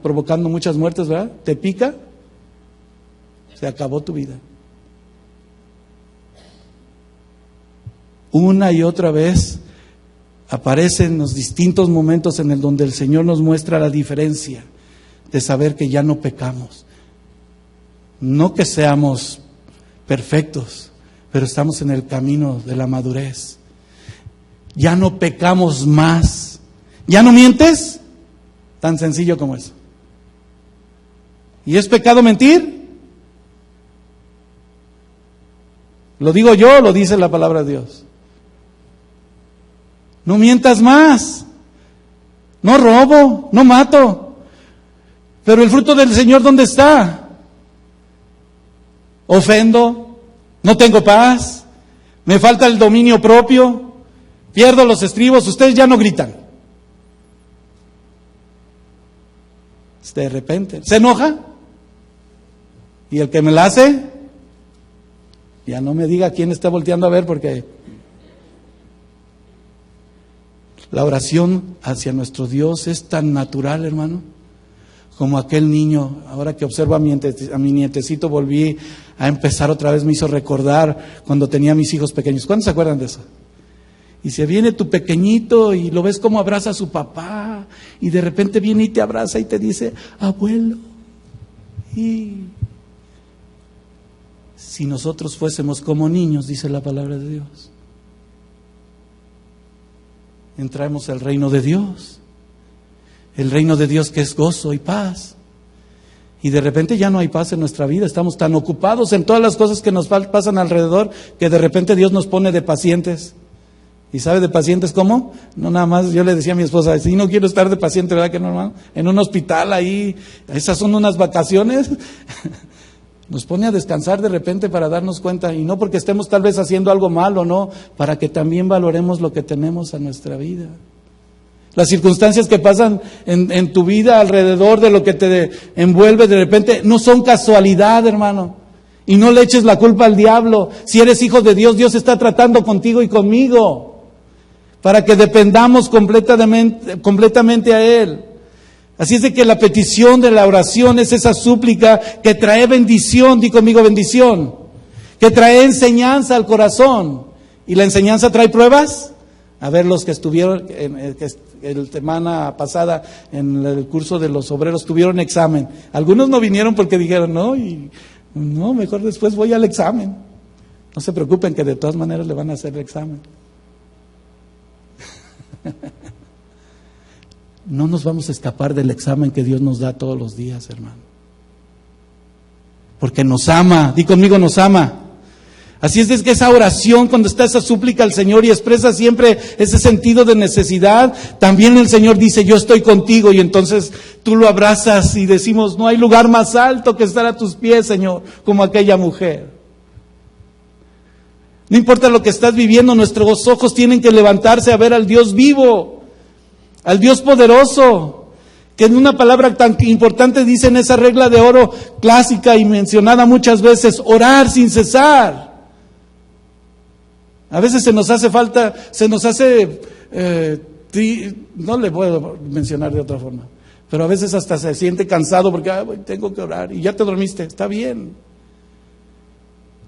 provocando muchas muertes, ¿verdad? Te pica, se acabó tu vida. Una y otra vez aparecen los distintos momentos en el donde el Señor nos muestra la diferencia de saber que ya no pecamos. No que seamos perfectos, pero estamos en el camino de la madurez. Ya no pecamos más. ¿Ya no mientes? Tan sencillo como eso. ¿Y es pecado mentir? ¿Lo digo yo o lo dice la palabra de Dios? No mientas más. No robo, no mato. Pero el fruto del Señor, ¿dónde está? Ofendo, no tengo paz, me falta el dominio propio, pierdo los estribos, ustedes ya no gritan. De repente, ¿se enoja? Y el que me la hace, ya no me diga quién está volteando a ver, porque la oración hacia nuestro Dios es tan natural, hermano, como aquel niño. Ahora que observo a mi nietecito, volví a empezar otra vez, me hizo recordar cuando tenía mis hijos pequeños. ¿Cuántos se acuerdan de eso? Y se viene tu pequeñito y lo ves como abraza a su papá, y de repente viene y te abraza y te dice, abuelo. Y si nosotros fuésemos como niños, dice la palabra de Dios, entramos al reino de Dios. El reino de Dios que es gozo y paz. Y de repente ya no hay paz en nuestra vida. Estamos tan ocupados en todas las cosas que nos pasan alrededor, que de repente Dios nos pone de pacientes. ¿Y sabe de pacientes cómo? No nada más, yo le decía a mi esposa, si no quiero estar de paciente, ¿verdad que no, hermano? En un hospital ahí, esas son unas vacaciones. Nos pone a descansar de repente para darnos cuenta, y no porque estemos tal vez haciendo algo malo, no, para que también valoremos lo que tenemos a nuestra vida. Las circunstancias que pasan en tu vida alrededor de lo que te envuelve de repente no son casualidad, hermano. Y no le eches la culpa al diablo. Si eres hijo de Dios, Dios está tratando contigo y conmigo para que dependamos completamente a Él. Así es de que la petición de la oración es esa súplica que trae bendición, di conmigo bendición, que trae enseñanza al corazón. ¿Y la enseñanza trae pruebas? A ver, los que estuvieron la semana pasada en el curso de los obreros tuvieron examen. Algunos no vinieron porque dijeron, no, mejor después voy al examen. No se preocupen que de todas maneras le van a hacer el examen. No nos vamos a escapar del examen que Dios nos da todos los días, hermano. Porque nos ama, di conmigo nos ama. Así es que esa oración, cuando está esa súplica al Señor y expresa siempre ese sentido de necesidad, también el Señor dice, yo estoy contigo, y entonces tú lo abrazas y decimos, no hay lugar más alto que estar a tus pies, Señor, como aquella mujer. No importa lo que estás viviendo, nuestros ojos tienen que levantarse a ver al Dios vivo, al Dios poderoso, que en una palabra tan importante dice en esa regla de oro clásica y mencionada muchas veces, orar sin cesar. A veces se nos hace falta, no le puedo mencionar de otra forma, pero a veces hasta se siente cansado porque tengo que orar y ya te dormiste, está bien.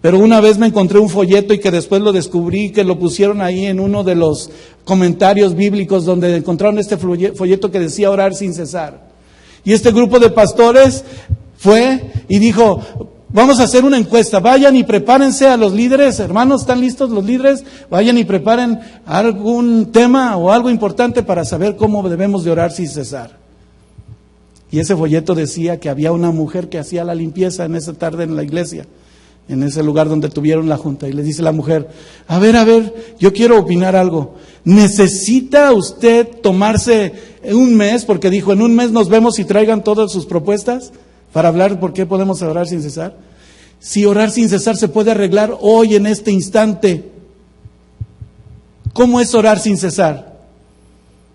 Pero una vez me encontré un folleto y que después lo descubrí, que lo pusieron ahí en uno de los comentarios bíblicos donde encontraron este folleto que decía orar sin cesar. Y este grupo de pastores fue y dijo, vamos a hacer una encuesta, vayan y prepárense a los líderes, hermanos, ¿están listos los líderes? Vayan y preparen algún tema o algo importante para saber cómo debemos de orar sin cesar. Y ese folleto decía que había una mujer que hacía la limpieza en esa tarde en la iglesia, en ese lugar donde tuvieron la junta, y le dice la mujer, a ver, yo quiero opinar algo. ¿Necesita usted tomarse un mes? Porque dijo, en un mes nos vemos y traigan todas sus propuestas para hablar por qué podemos orar sin cesar. Si orar sin cesar se puede arreglar hoy en este instante, ¿cómo es orar sin cesar?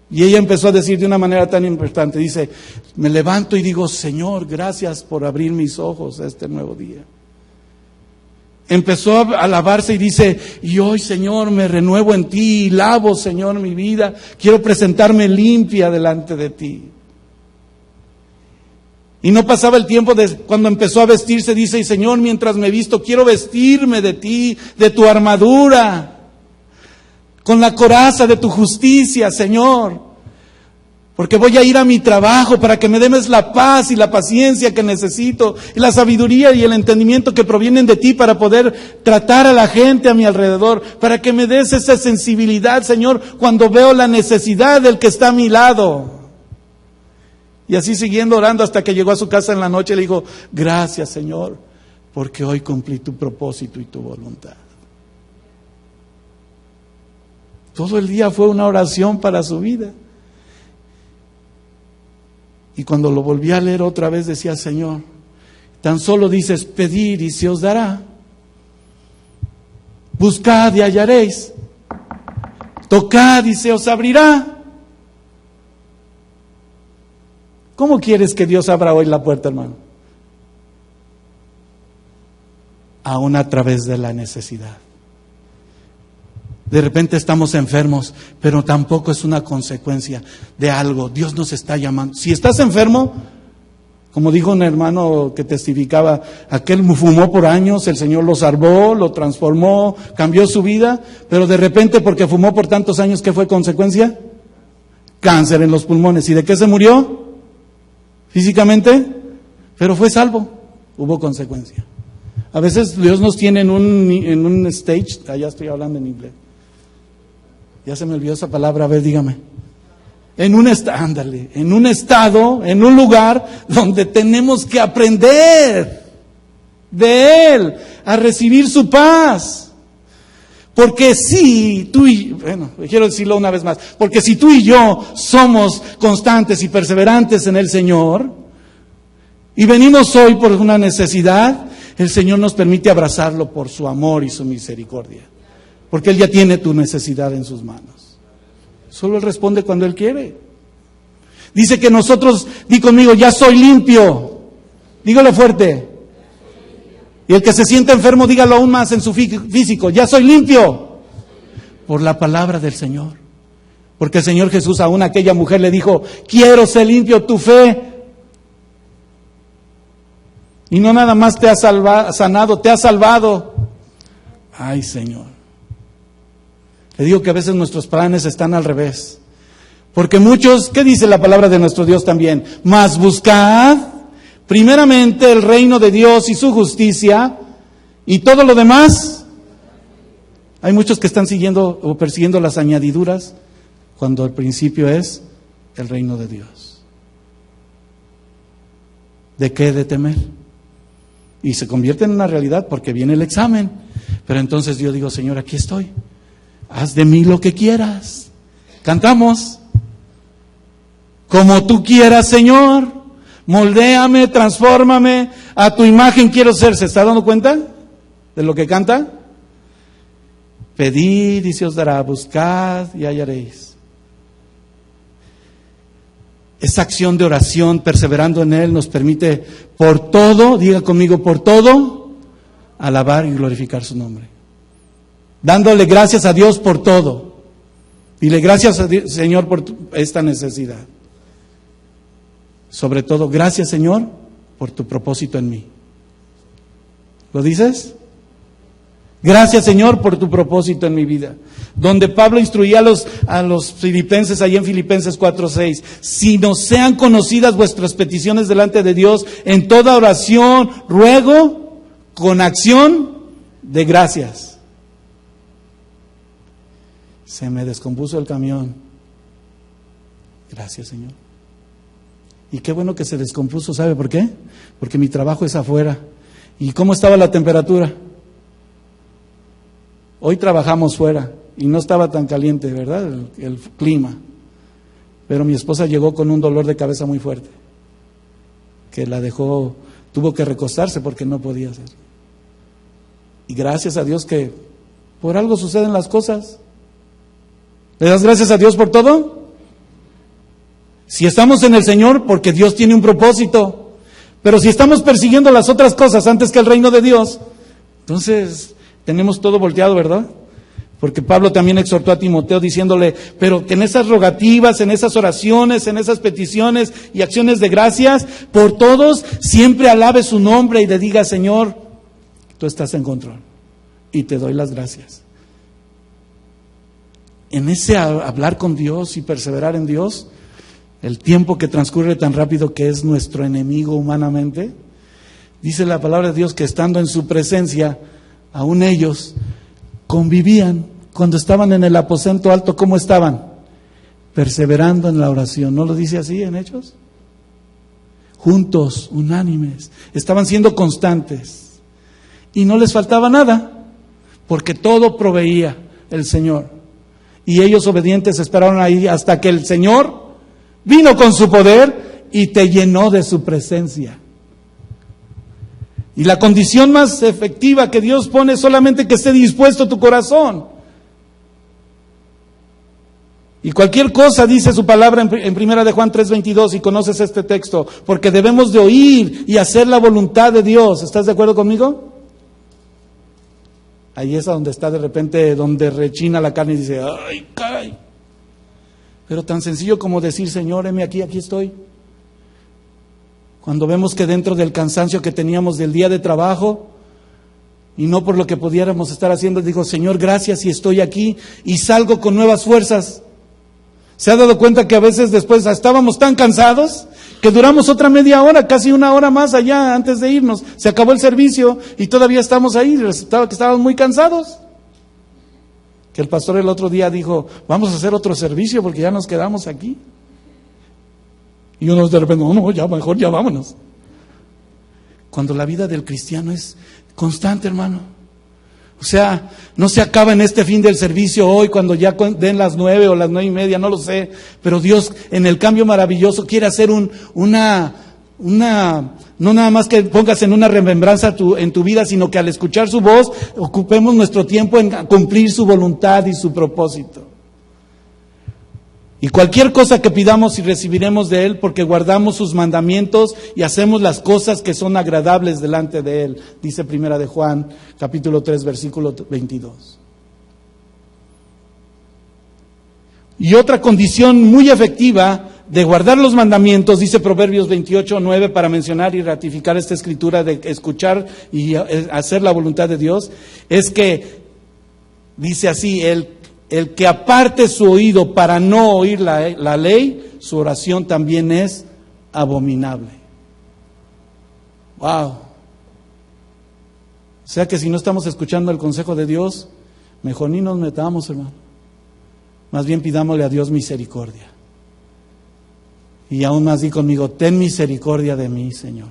Y ella empezó a decir de una manera tan importante, dice, me levanto y digo, Señor, gracias por abrir mis ojos a este nuevo día. Empezó a alabarse y dice, y hoy, Señor, me renuevo en ti, y lavo, Señor, mi vida, quiero presentarme limpia delante de ti. Y no pasaba el tiempo de cuando empezó a vestirse, dice, y Señor, mientras me visto, quiero vestirme de ti, de tu armadura, con la coraza de tu justicia, Señor. Porque voy a ir a mi trabajo para que me des la paz y la paciencia que necesito, y la sabiduría y el entendimiento que provienen de ti para poder tratar a la gente a mi alrededor, para que me des esa sensibilidad, Señor, cuando veo la necesidad del que está a mi lado. Y así siguiendo orando hasta que llegó a su casa en la noche, le dijo, gracias, Señor, porque hoy cumplí tu propósito y tu voluntad. Todo el día fue una oración para su vida. Y cuando lo volví a leer otra vez decía, Señor, tan solo dices, pedir y se os dará. Buscad y hallaréis. Tocad y se os abrirá. ¿Cómo quieres que Dios abra hoy la puerta, hermano? Aún a través de la necesidad. De repente estamos enfermos, pero tampoco es una consecuencia de algo. Dios nos está llamando. Si estás enfermo, como dijo un hermano que testificaba, aquel fumó por años, el Señor lo salvó, lo transformó, cambió su vida, pero de repente porque fumó por tantos años, ¿qué fue consecuencia? Cáncer en los pulmones. ¿Y de qué se murió? Físicamente, pero fue salvo. Hubo consecuencia. A veces Dios nos tiene en un stage, allá estoy hablando en inglés. Ya se me olvidó esa palabra, a ver, dígame. En un estado, en un lugar donde tenemos que aprender de Él, a recibir su paz. Porque si tú y, quiero decirlo una vez más, porque si tú y yo somos constantes y perseverantes en el Señor, y venimos hoy por una necesidad, el Señor nos permite abrazarlo por su amor y su misericordia. Porque Él ya tiene tu necesidad en sus manos. Solo Él responde cuando Él quiere. Dice que nosotros, di conmigo, ya soy limpio. Dígalo fuerte. Y el que se siente enfermo, dígalo aún más en su físico. Ya soy limpio. Por la palabra del Señor. Porque el Señor Jesús aún a aquella mujer le dijo, quiero ser limpio, tu fe. Y no nada más te ha sanado, te ha salvado. Ay, Señor. Le digo que a veces nuestros planes están al revés. Porque muchos, ¿qué dice la palabra de nuestro Dios también? Mas buscad primeramente el reino de Dios y su justicia, y todo lo demás. Hay muchos que están siguiendo o persiguiendo las añadiduras, cuando el principio es el reino de Dios. ¿De qué he de temer? Y se convierte en una realidad porque viene el examen. Pero entonces yo digo, Señor, aquí estoy. Haz de mí lo que quieras. Cantamos. Como tú quieras, Señor. Moldéame, transfórmame. A tu imagen quiero ser. ¿Se está dando cuenta de lo que canta? Pedid y se os dará. Buscad y hallaréis. Esa acción de oración, perseverando en Él, nos permite por todo, diga conmigo, por todo, alabar y glorificar su nombre. Dándole gracias a Dios por todo. Dile gracias a Dios, Señor, por esta necesidad. Sobre todo, gracias, Señor, por tu propósito en mí. ¿Lo dices? Gracias, Señor, por tu propósito en mi vida. Donde Pablo instruía a los filipenses, ahí en Filipenses 4:6, si nos sean conocidas vuestras peticiones delante de Dios, en toda oración, ruego, con acción de gracias. Se me descompuso el camión. Gracias, Señor. Y qué bueno que se descompuso, ¿sabe por qué? Porque mi trabajo es afuera. ¿Y cómo estaba la temperatura? Hoy trabajamos fuera y no estaba tan caliente, ¿verdad? El clima. Pero mi esposa llegó con un dolor de cabeza muy fuerte, que la dejó, tuvo que recostarse porque no podía hacer. Y gracias a Dios que por algo suceden las cosas. ¿Le das gracias a Dios por todo? Si estamos en el Señor, porque Dios tiene un propósito. Pero si estamos persiguiendo las otras cosas antes que el reino de Dios, entonces tenemos todo volteado, ¿verdad? Porque Pablo también exhortó a Timoteo diciéndole, pero que en esas rogativas, en esas oraciones, en esas peticiones y acciones de gracias, por todos, siempre alabe su nombre y le diga, Señor, tú estás en control y te doy las gracias. En ese hablar con Dios y perseverar en Dios, el tiempo que transcurre tan rápido que es nuestro enemigo humanamente, dice la palabra de Dios que estando en su presencia, aún ellos convivían cuando estaban en el aposento alto. ¿Cómo estaban? Perseverando en la oración. ¿No lo dice así en Hechos? Juntos, unánimes, estaban siendo constantes y no les faltaba nada porque todo proveía el Señor. Y ellos obedientes esperaron ahí hasta que el Señor vino con su poder y te llenó de su presencia. Y la condición más efectiva que Dios pone es solamente que esté dispuesto tu corazón. Y cualquier cosa, dice su palabra en primera de Juan 3:22, y conoces este texto, porque debemos de oír y hacer la voluntad de Dios. ¿Estás de acuerdo conmigo? Ahí es a donde está de repente, donde rechina la carne y dice, ¡ay, caray! Pero tan sencillo como decir, Señor, heme aquí, aquí estoy. Cuando vemos que dentro del cansancio que teníamos del día de trabajo, y no por lo que pudiéramos estar haciendo, digo, Señor, gracias y estoy aquí, y salgo con nuevas fuerzas. ¿Se ha dado cuenta que a veces después estábamos tan cansados que duramos otra media hora, casi una hora más allá antes de irnos? Se acabó el servicio y todavía estamos ahí, resultaba que estábamos muy cansados. Que el pastor el otro día dijo, vamos a hacer otro servicio porque ya nos quedamos aquí. Y uno de repente, no, ya mejor ya vámonos. Cuando la vida del cristiano es constante, hermano. O sea, no se acaba en este fin del servicio hoy cuando ya den las 9 o las 9:30, no lo sé. Pero Dios en el cambio maravilloso quiere hacer una no nada más que pongas en una remembranza en tu vida, sino que al escuchar su voz ocupemos nuestro tiempo en cumplir su voluntad y su propósito. Y cualquier cosa que pidamos y recibiremos de Él porque guardamos sus mandamientos y hacemos las cosas que son agradables delante de Él, dice primera de Juan, capítulo 3, versículo 22. Y otra condición muy efectiva de guardar los mandamientos, dice Proverbios 28:9, para mencionar y ratificar esta escritura de escuchar y hacer la voluntad de Dios, es que, dice así, el que aparte su oído para no oír la ley, su oración también es abominable. Wow. O sea que si no estamos escuchando el consejo de Dios, mejor ni nos metamos, hermano. Más bien pidámosle a Dios misericordia. Y aún más di conmigo, ten misericordia de mí, Señor.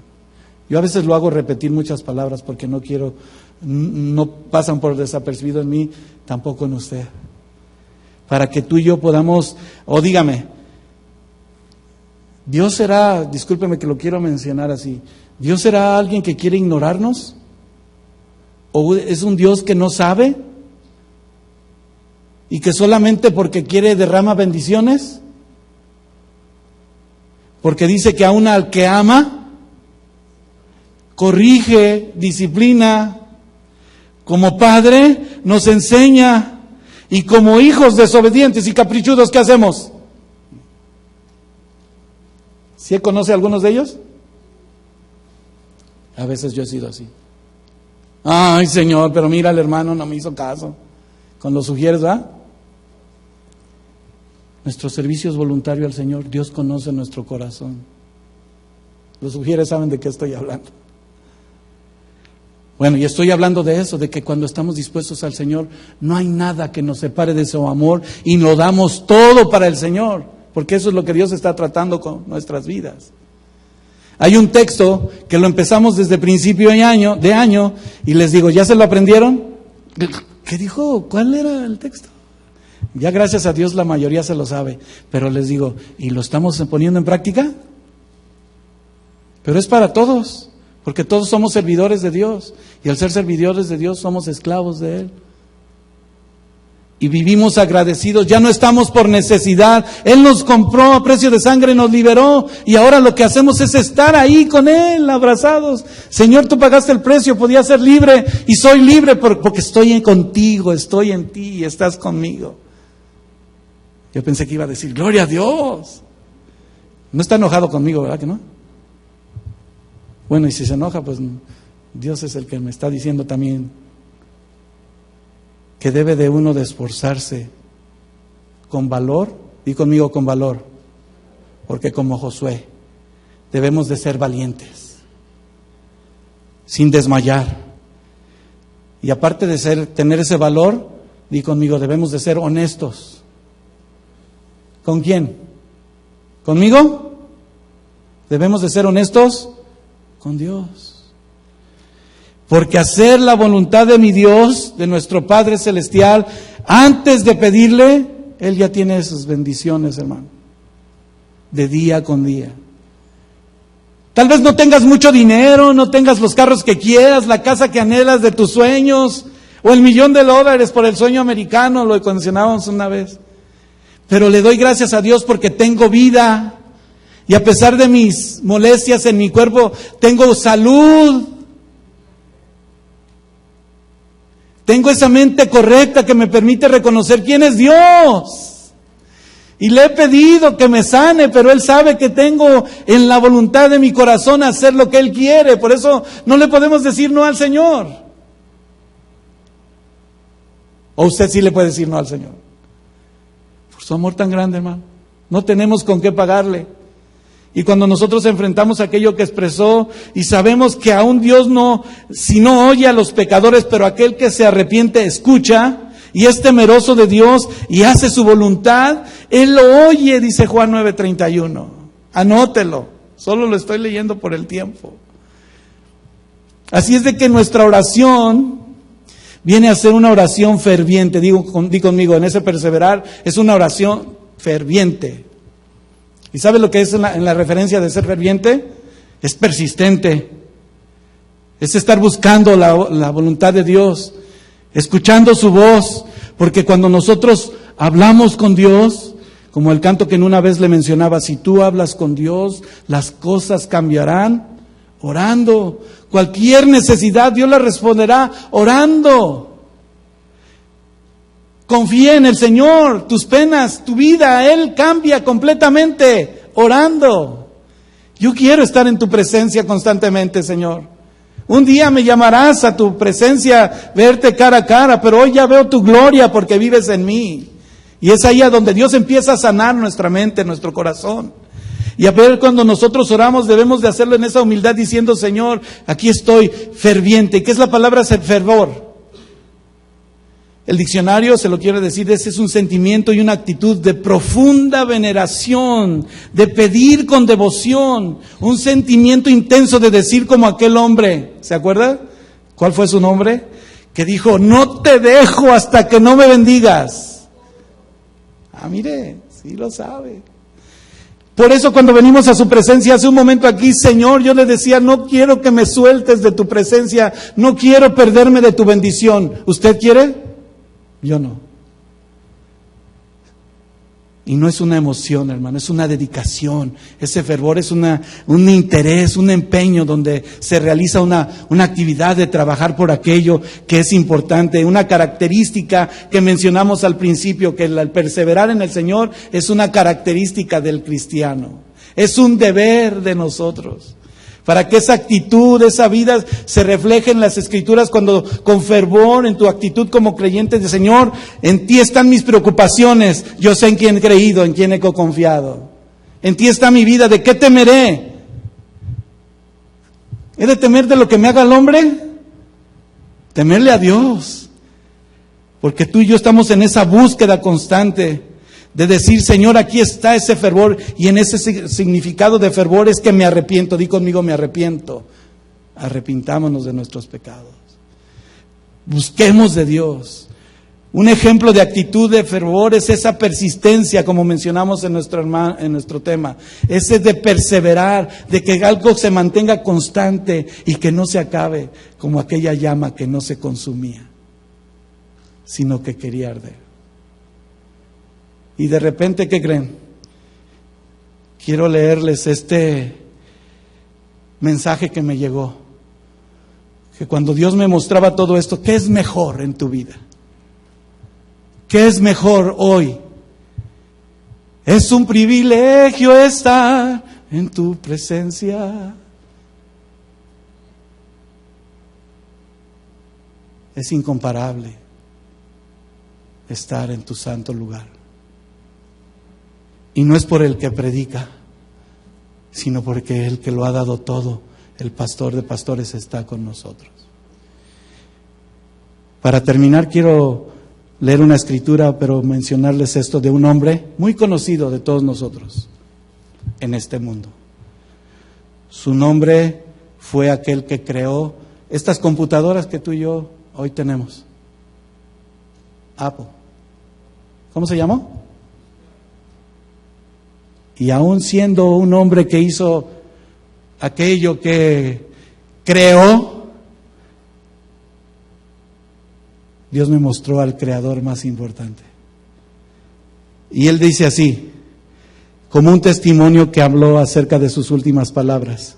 Yo a veces lo hago repetir muchas palabras porque no quiero no pasan por desapercibido en mí, tampoco en usted. Para que tú y yo podamos, o dígame, Dios será, discúlpeme que lo quiero mencionar así, ¿Dios será alguien que quiere ignorarnos? ¿O es un Dios que no sabe? ¿Y que solamente porque quiere derrama bendiciones? Porque dice que aún al que ama, corrige, disciplina, como padre nos enseña, y como hijos desobedientes y caprichudos, ¿qué hacemos? ¿Sí conoce a algunos de ellos? A veces yo he sido así. Ay, Señor, pero mira, el hermano no me hizo caso. Con los sugieres, ¿verdad? Nuestro servicio es voluntario al Señor. Dios conoce nuestro corazón. Los sugieres saben de qué estoy hablando. Bueno, y estoy hablando de eso, de que cuando estamos dispuestos al Señor, no hay nada que nos separe de su amor y lo damos todo para el Señor, porque eso es lo que Dios está tratando con nuestras vidas. Hay un texto que lo empezamos desde principio de año y les digo, ¿ya se lo aprendieron? ¿Qué dijo? ¿Cuál era el texto? Ya gracias a Dios la mayoría se lo sabe, pero les digo, ¿y lo estamos poniendo en práctica? Pero es para todos. Porque todos somos servidores de Dios, y al ser servidores de Dios somos esclavos de Él. Y vivimos agradecidos, ya no estamos por necesidad. Él nos compró a precio de sangre, nos liberó, y ahora lo que hacemos es estar ahí con Él, abrazados. Señor, tú pagaste el precio, podía ser libre, y soy libre porque estoy contigo, estoy en ti, y estás conmigo. Yo pensé que iba a decir, gloria a Dios. No está enojado conmigo, ¿verdad que no? Bueno, y si se enoja, pues Dios es el que me está diciendo también que debe de uno de esforzarse con valor, y conmigo con valor, porque como Josué debemos de ser valientes, sin desmayar. Y aparte de tener ese valor, di conmigo, debemos de ser honestos. ¿Con quién? ¿Conmigo? Debemos de ser honestos con Dios. Porque hacer la voluntad de mi Dios, de nuestro Padre Celestial, antes de pedirle, Él ya tiene sus bendiciones, hermano, de día con día. Tal vez no tengas mucho dinero, no tengas los carros que quieras, la casa que anhelas de tus sueños, o el $1,000,000 por el sueño americano, lo mencionábamos una vez. Pero le doy gracias a Dios porque tengo vida. Y a pesar de mis molestias en mi cuerpo, tengo salud. Tengo esa mente correcta que me permite reconocer quién es Dios. Y le he pedido que me sane, pero Él sabe que tengo en la voluntad de mi corazón hacer lo que Él quiere. Por eso no le podemos decir no al Señor. ¿O usted sí le puede decir no al Señor? Por su amor tan grande, hermano. No tenemos con qué pagarle. Y cuando nosotros enfrentamos aquello que expresó y sabemos que aún Dios si no oye a los pecadores, pero aquel que se arrepiente escucha y es temeroso de Dios y hace su voluntad, Él lo oye, dice Juan 9:31. Anótelo, solo lo estoy leyendo por el tiempo. Así es de que nuestra oración viene a ser una oración ferviente. Di conmigo, en ese perseverar es una oración ferviente. ¿Y sabe lo que es en la referencia de ser ferviente? Es persistente. Es estar buscando la voluntad de Dios, escuchando su voz, porque cuando nosotros hablamos con Dios, como el canto que en una vez le mencionaba, si tú hablas con Dios, las cosas cambiarán orando. Cualquier necesidad Dios la responderá orando. Confía en el Señor, tus penas, tu vida, Él cambia completamente orando. Yo quiero estar en tu presencia constantemente, Señor. Un día me llamarás a tu presencia, verte cara a cara, pero hoy ya veo tu gloria porque vives en mí. Y es ahí a donde Dios empieza a sanar nuestra mente, nuestro corazón. Y a ver, cuando nosotros oramos debemos de hacerlo en esa humildad diciendo, Señor, aquí estoy ferviente. ¿Qué es la palabra fervor? El diccionario se lo quiere decir, ese es un sentimiento y una actitud de profunda veneración, de pedir con devoción, un sentimiento intenso de decir como aquel hombre, ¿se acuerda? ¿Cuál fue su nombre? Que dijo, no te dejo hasta que no me bendigas. Mire, sí lo sabe. Por eso cuando venimos a su presencia hace un momento aquí, Señor, yo le decía, no quiero que me sueltes de tu presencia, no quiero perderme de tu bendición. ¿Usted quiere? Yo no. Y no es una emoción, hermano, es una dedicación. Ese fervor es un interés, un empeño donde se realiza una actividad de trabajar por aquello que es importante. Una característica que mencionamos al principio, que el perseverar en el Señor es una característica del cristiano. Es un deber de nosotros. Para que esa actitud, esa vida se refleje en las Escrituras cuando con fervor, en tu actitud como creyente de Señor, en ti están mis preocupaciones, yo sé en quién he creído, en quién he confiado. En ti está mi vida, ¿de qué temeré? ¿He de temer de lo que me haga el hombre? Temerle a Dios. Porque tú y yo estamos en esa búsqueda constante de decir, Señor, aquí está ese fervor, y en ese significado de fervor es que me arrepiento. Di conmigo, me arrepiento. Arrepintámonos de nuestros pecados. Busquemos de Dios. Un ejemplo de actitud de fervor es esa persistencia, como mencionamos en nuestro tema. Ese de perseverar, de que algo se mantenga constante y que no se acabe, como aquella llama que no se consumía, sino que quería arder. Y de repente, ¿qué creen? Quiero leerles este mensaje que me llegó. Que cuando Dios me mostraba todo esto, ¿qué es mejor en tu vida? ¿Qué es mejor hoy? Es un privilegio estar en tu presencia. Es incomparable estar en tu santo lugar. Y no es por el que predica, sino porque el que lo ha dado todo, el pastor de pastores, está con nosotros. Para terminar, quiero leer una escritura, pero mencionarles esto de un hombre muy conocido de todos nosotros en este mundo. Su nombre fue aquel que creó estas computadoras que tú y yo hoy tenemos. Apple. ¿Cómo se llamó? Y aún siendo un hombre que hizo aquello que creó, Dios me mostró al creador más importante. Y él dice así, como un testimonio que habló acerca de sus últimas palabras.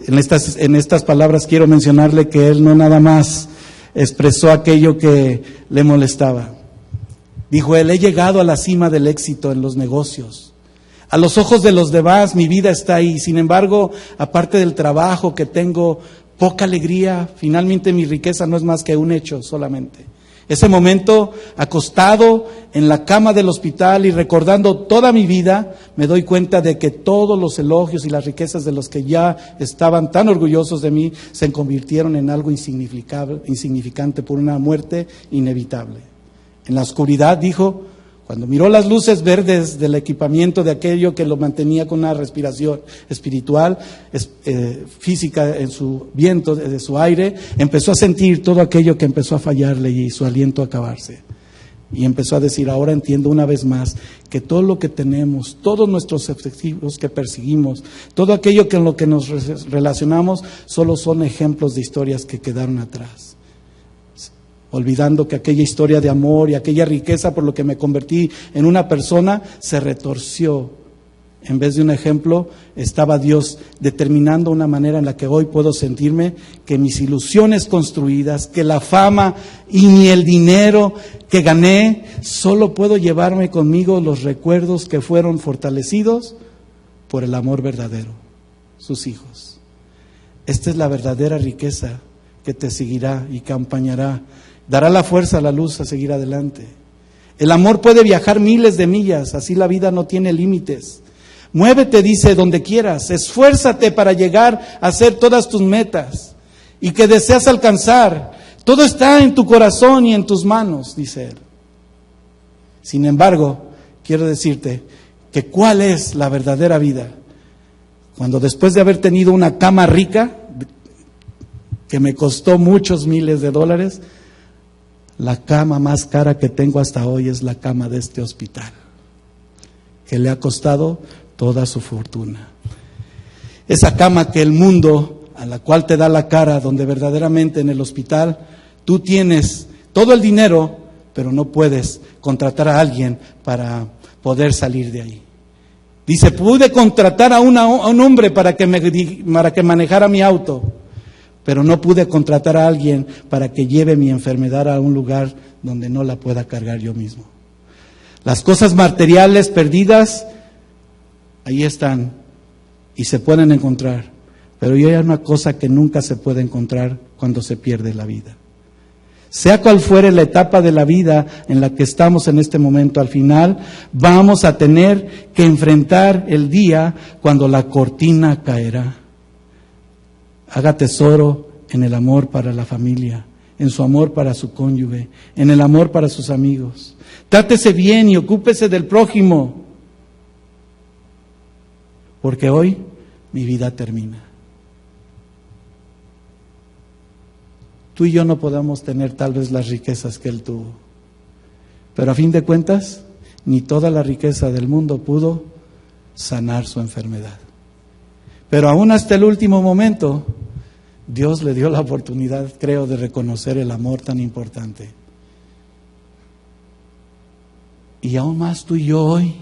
En estas palabras quiero mencionarle que él no nada más expresó aquello que le molestaba. Dijo él, he llegado a la cima del éxito en los negocios. A los ojos de los demás mi vida está ahí. Sin embargo, aparte del trabajo que tengo, poca alegría. Finalmente mi riqueza no es más que un hecho solamente. Ese momento, acostado en la cama del hospital y recordando toda mi vida, me doy cuenta de que todos los elogios y las riquezas de los que ya estaban tan orgullosos de mí se convirtieron en algo insignificante por una muerte inevitable. En la oscuridad, dijo, cuando miró las luces verdes del equipamiento de aquello que lo mantenía con una respiración espiritual, física en su viento, de su aire, empezó a sentir todo aquello que empezó a fallarle y su aliento a acabarse. Y empezó a decir, ahora entiendo una vez más que todo lo que tenemos, todos nuestros objetivos que perseguimos, todo aquello en lo que nos relacionamos, solo son ejemplos de historias que quedaron atrás. Olvidando que aquella historia de amor y aquella riqueza por lo que me convertí en una persona se retorció. En vez de un ejemplo, estaba Dios determinando una manera en la que hoy puedo sentirme que mis ilusiones construidas, que la fama y ni el dinero que gané, solo puedo llevarme conmigo los recuerdos que fueron fortalecidos por el amor verdadero, sus hijos. Esta es la verdadera riqueza que te seguirá y acompañará. Dará la fuerza a la luz a seguir adelante. El amor puede viajar miles de millas, así la vida no tiene límites. Muévete, dice, donde quieras, esfuérzate para llegar a hacer todas tus metas y que deseas alcanzar. Todo está en tu corazón y en tus manos, dice él. Sin embargo, quiero decirte que ¿cuál es la verdadera vida? Cuando después de haber tenido una cama rica, que me costó muchos miles de dólares, la cama más cara que tengo hasta hoy es la cama de este hospital, que le ha costado toda su fortuna. Esa cama que el mundo, a la cual te da la cara, donde verdaderamente en el hospital tú tienes todo el dinero, pero no puedes contratar a alguien para poder salir de ahí. Dice, pude contratar a un hombre para que manejara mi auto, pero no pude contratar a alguien para que lleve mi enfermedad a un lugar donde no la pueda cargar yo mismo. Las cosas materiales perdidas, ahí están y se pueden encontrar, pero hay una cosa que nunca se puede encontrar cuando se pierde la vida. Sea cual fuere la etapa de la vida en la que estamos en este momento, al final vamos a tener que enfrentar el día cuando la cortina caerá. Haga tesoro en el amor para la familia, en su amor para su cónyuge, en el amor para sus amigos. Trátese bien y ocúpese del prójimo, porque hoy mi vida termina. Tú y yo no podemos tener tal vez las riquezas que él tuvo, pero a fin de cuentas, ni toda la riqueza del mundo pudo sanar su enfermedad. Pero aún hasta el último momento, Dios le dio la oportunidad, creo, de reconocer el amor tan importante. Y aún más tú y yo hoy,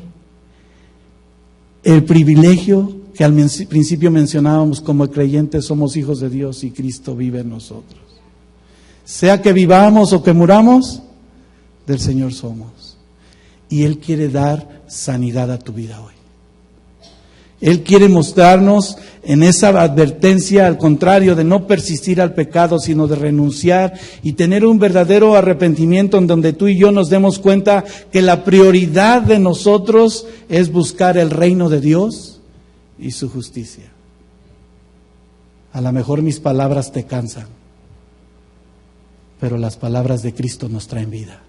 el privilegio que al principio mencionábamos como creyentes, somos hijos de Dios y Cristo vive en nosotros. Sea que vivamos o que muramos, del Señor somos. Y Él quiere dar sanidad a tu vida hoy. Él quiere mostrarnos en esa advertencia, al contrario, de no persistir al pecado, sino de renunciar y tener un verdadero arrepentimiento en donde tú y yo nos demos cuenta que la prioridad de nosotros es buscar el reino de Dios y su justicia. A lo mejor mis palabras te cansan, pero las palabras de Cristo nos traen vida.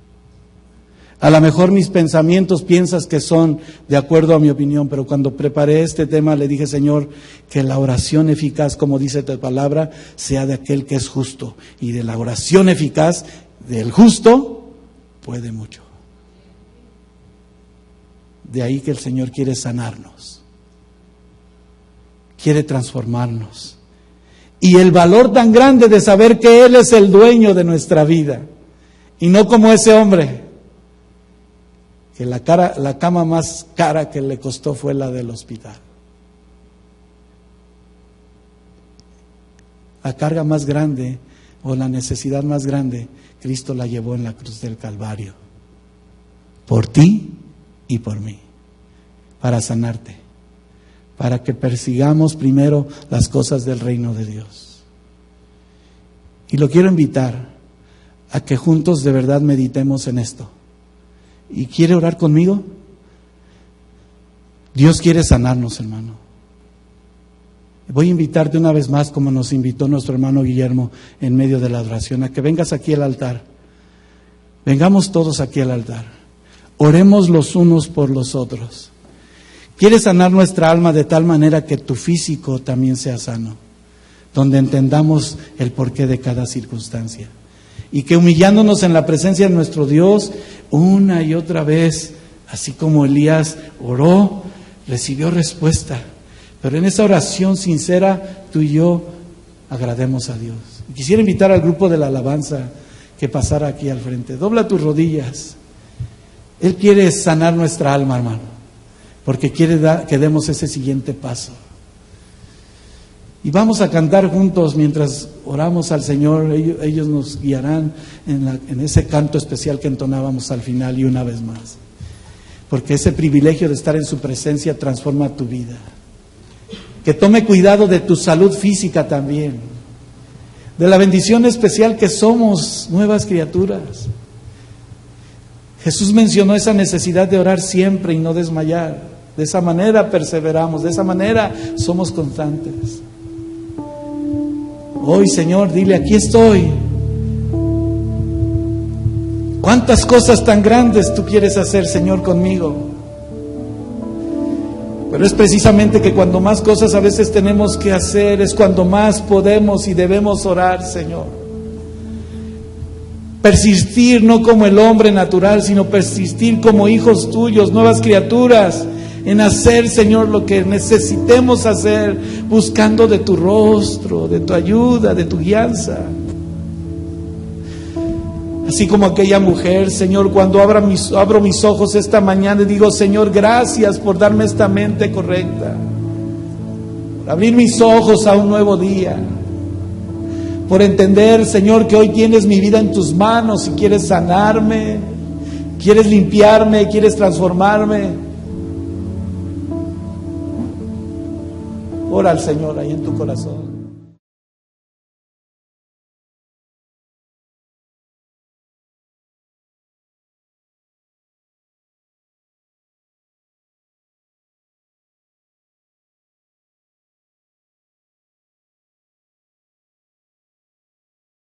A lo mejor mis pensamientos piensas que son de acuerdo a mi opinión, pero cuando preparé este tema le dije, Señor, que la oración eficaz, como dice tu palabra, sea de aquel que es justo. Y de la oración eficaz del justo puede mucho. De ahí que el Señor quiere sanarnos, quiere transformarnos. Y el valor tan grande de saber que Él es el dueño de nuestra vida. Y no como ese hombre, que la cama más cara que le costó fue la del hospital. La carga más grande o la necesidad más grande, Cristo la llevó en la cruz del Calvario. Por ti y por mí. Para sanarte. Para que persigamos primero las cosas del reino de Dios. Y lo quiero invitar a que juntos de verdad meditemos en esto. ¿Y quiere orar conmigo? Dios quiere sanarnos, hermano. Voy a invitarte una vez más, como nos invitó nuestro hermano Guillermo en medio de la oración, a que vengas aquí al altar. Vengamos todos aquí al altar. Oremos los unos por los otros. Quiere sanar nuestra alma de tal manera que tu físico también sea sano, donde entendamos el porqué de cada circunstancia. Y que humillándonos en la presencia de nuestro Dios, una y otra vez, así como Elías oró, recibió respuesta. Pero en esa oración sincera, tú y yo agrademos a Dios. Y quisiera invitar al grupo de la alabanza que pasara aquí al frente. Dobla tus rodillas. Él quiere sanar nuestra alma, hermano, porque quiere que demos ese siguiente paso. Y vamos a cantar juntos mientras oramos al Señor. Ellos nos guiarán en ese canto especial que entonábamos al final y una vez más. Porque ese privilegio de estar en su presencia transforma tu vida. Que tome cuidado de tu salud física también. De la bendición especial que somos nuevas criaturas. Jesús mencionó esa necesidad de orar siempre y no desmayar. De esa manera perseveramos, de esa manera somos constantes. Hoy, Señor, dile, aquí estoy. ¿Cuántas cosas tan grandes tú quieres hacer, Señor, conmigo? Pero es precisamente que cuando más cosas a veces tenemos que hacer, es cuando más podemos y debemos orar, Señor. Persistir no como el hombre natural, sino persistir como hijos tuyos, nuevas criaturas, en hacer, Señor, lo que necesitemos hacer, buscando de tu rostro, de tu ayuda, de tu guianza. Así como aquella mujer, Señor, cuando abro mis ojos esta mañana y digo, Señor, gracias por darme esta mente correcta, por abrir mis ojos a un nuevo día, por entender, Señor, que hoy tienes mi vida en tus manos y quieres sanarme, quieres limpiarme, quieres transformarme. Ora al Señor ahí en tu corazón.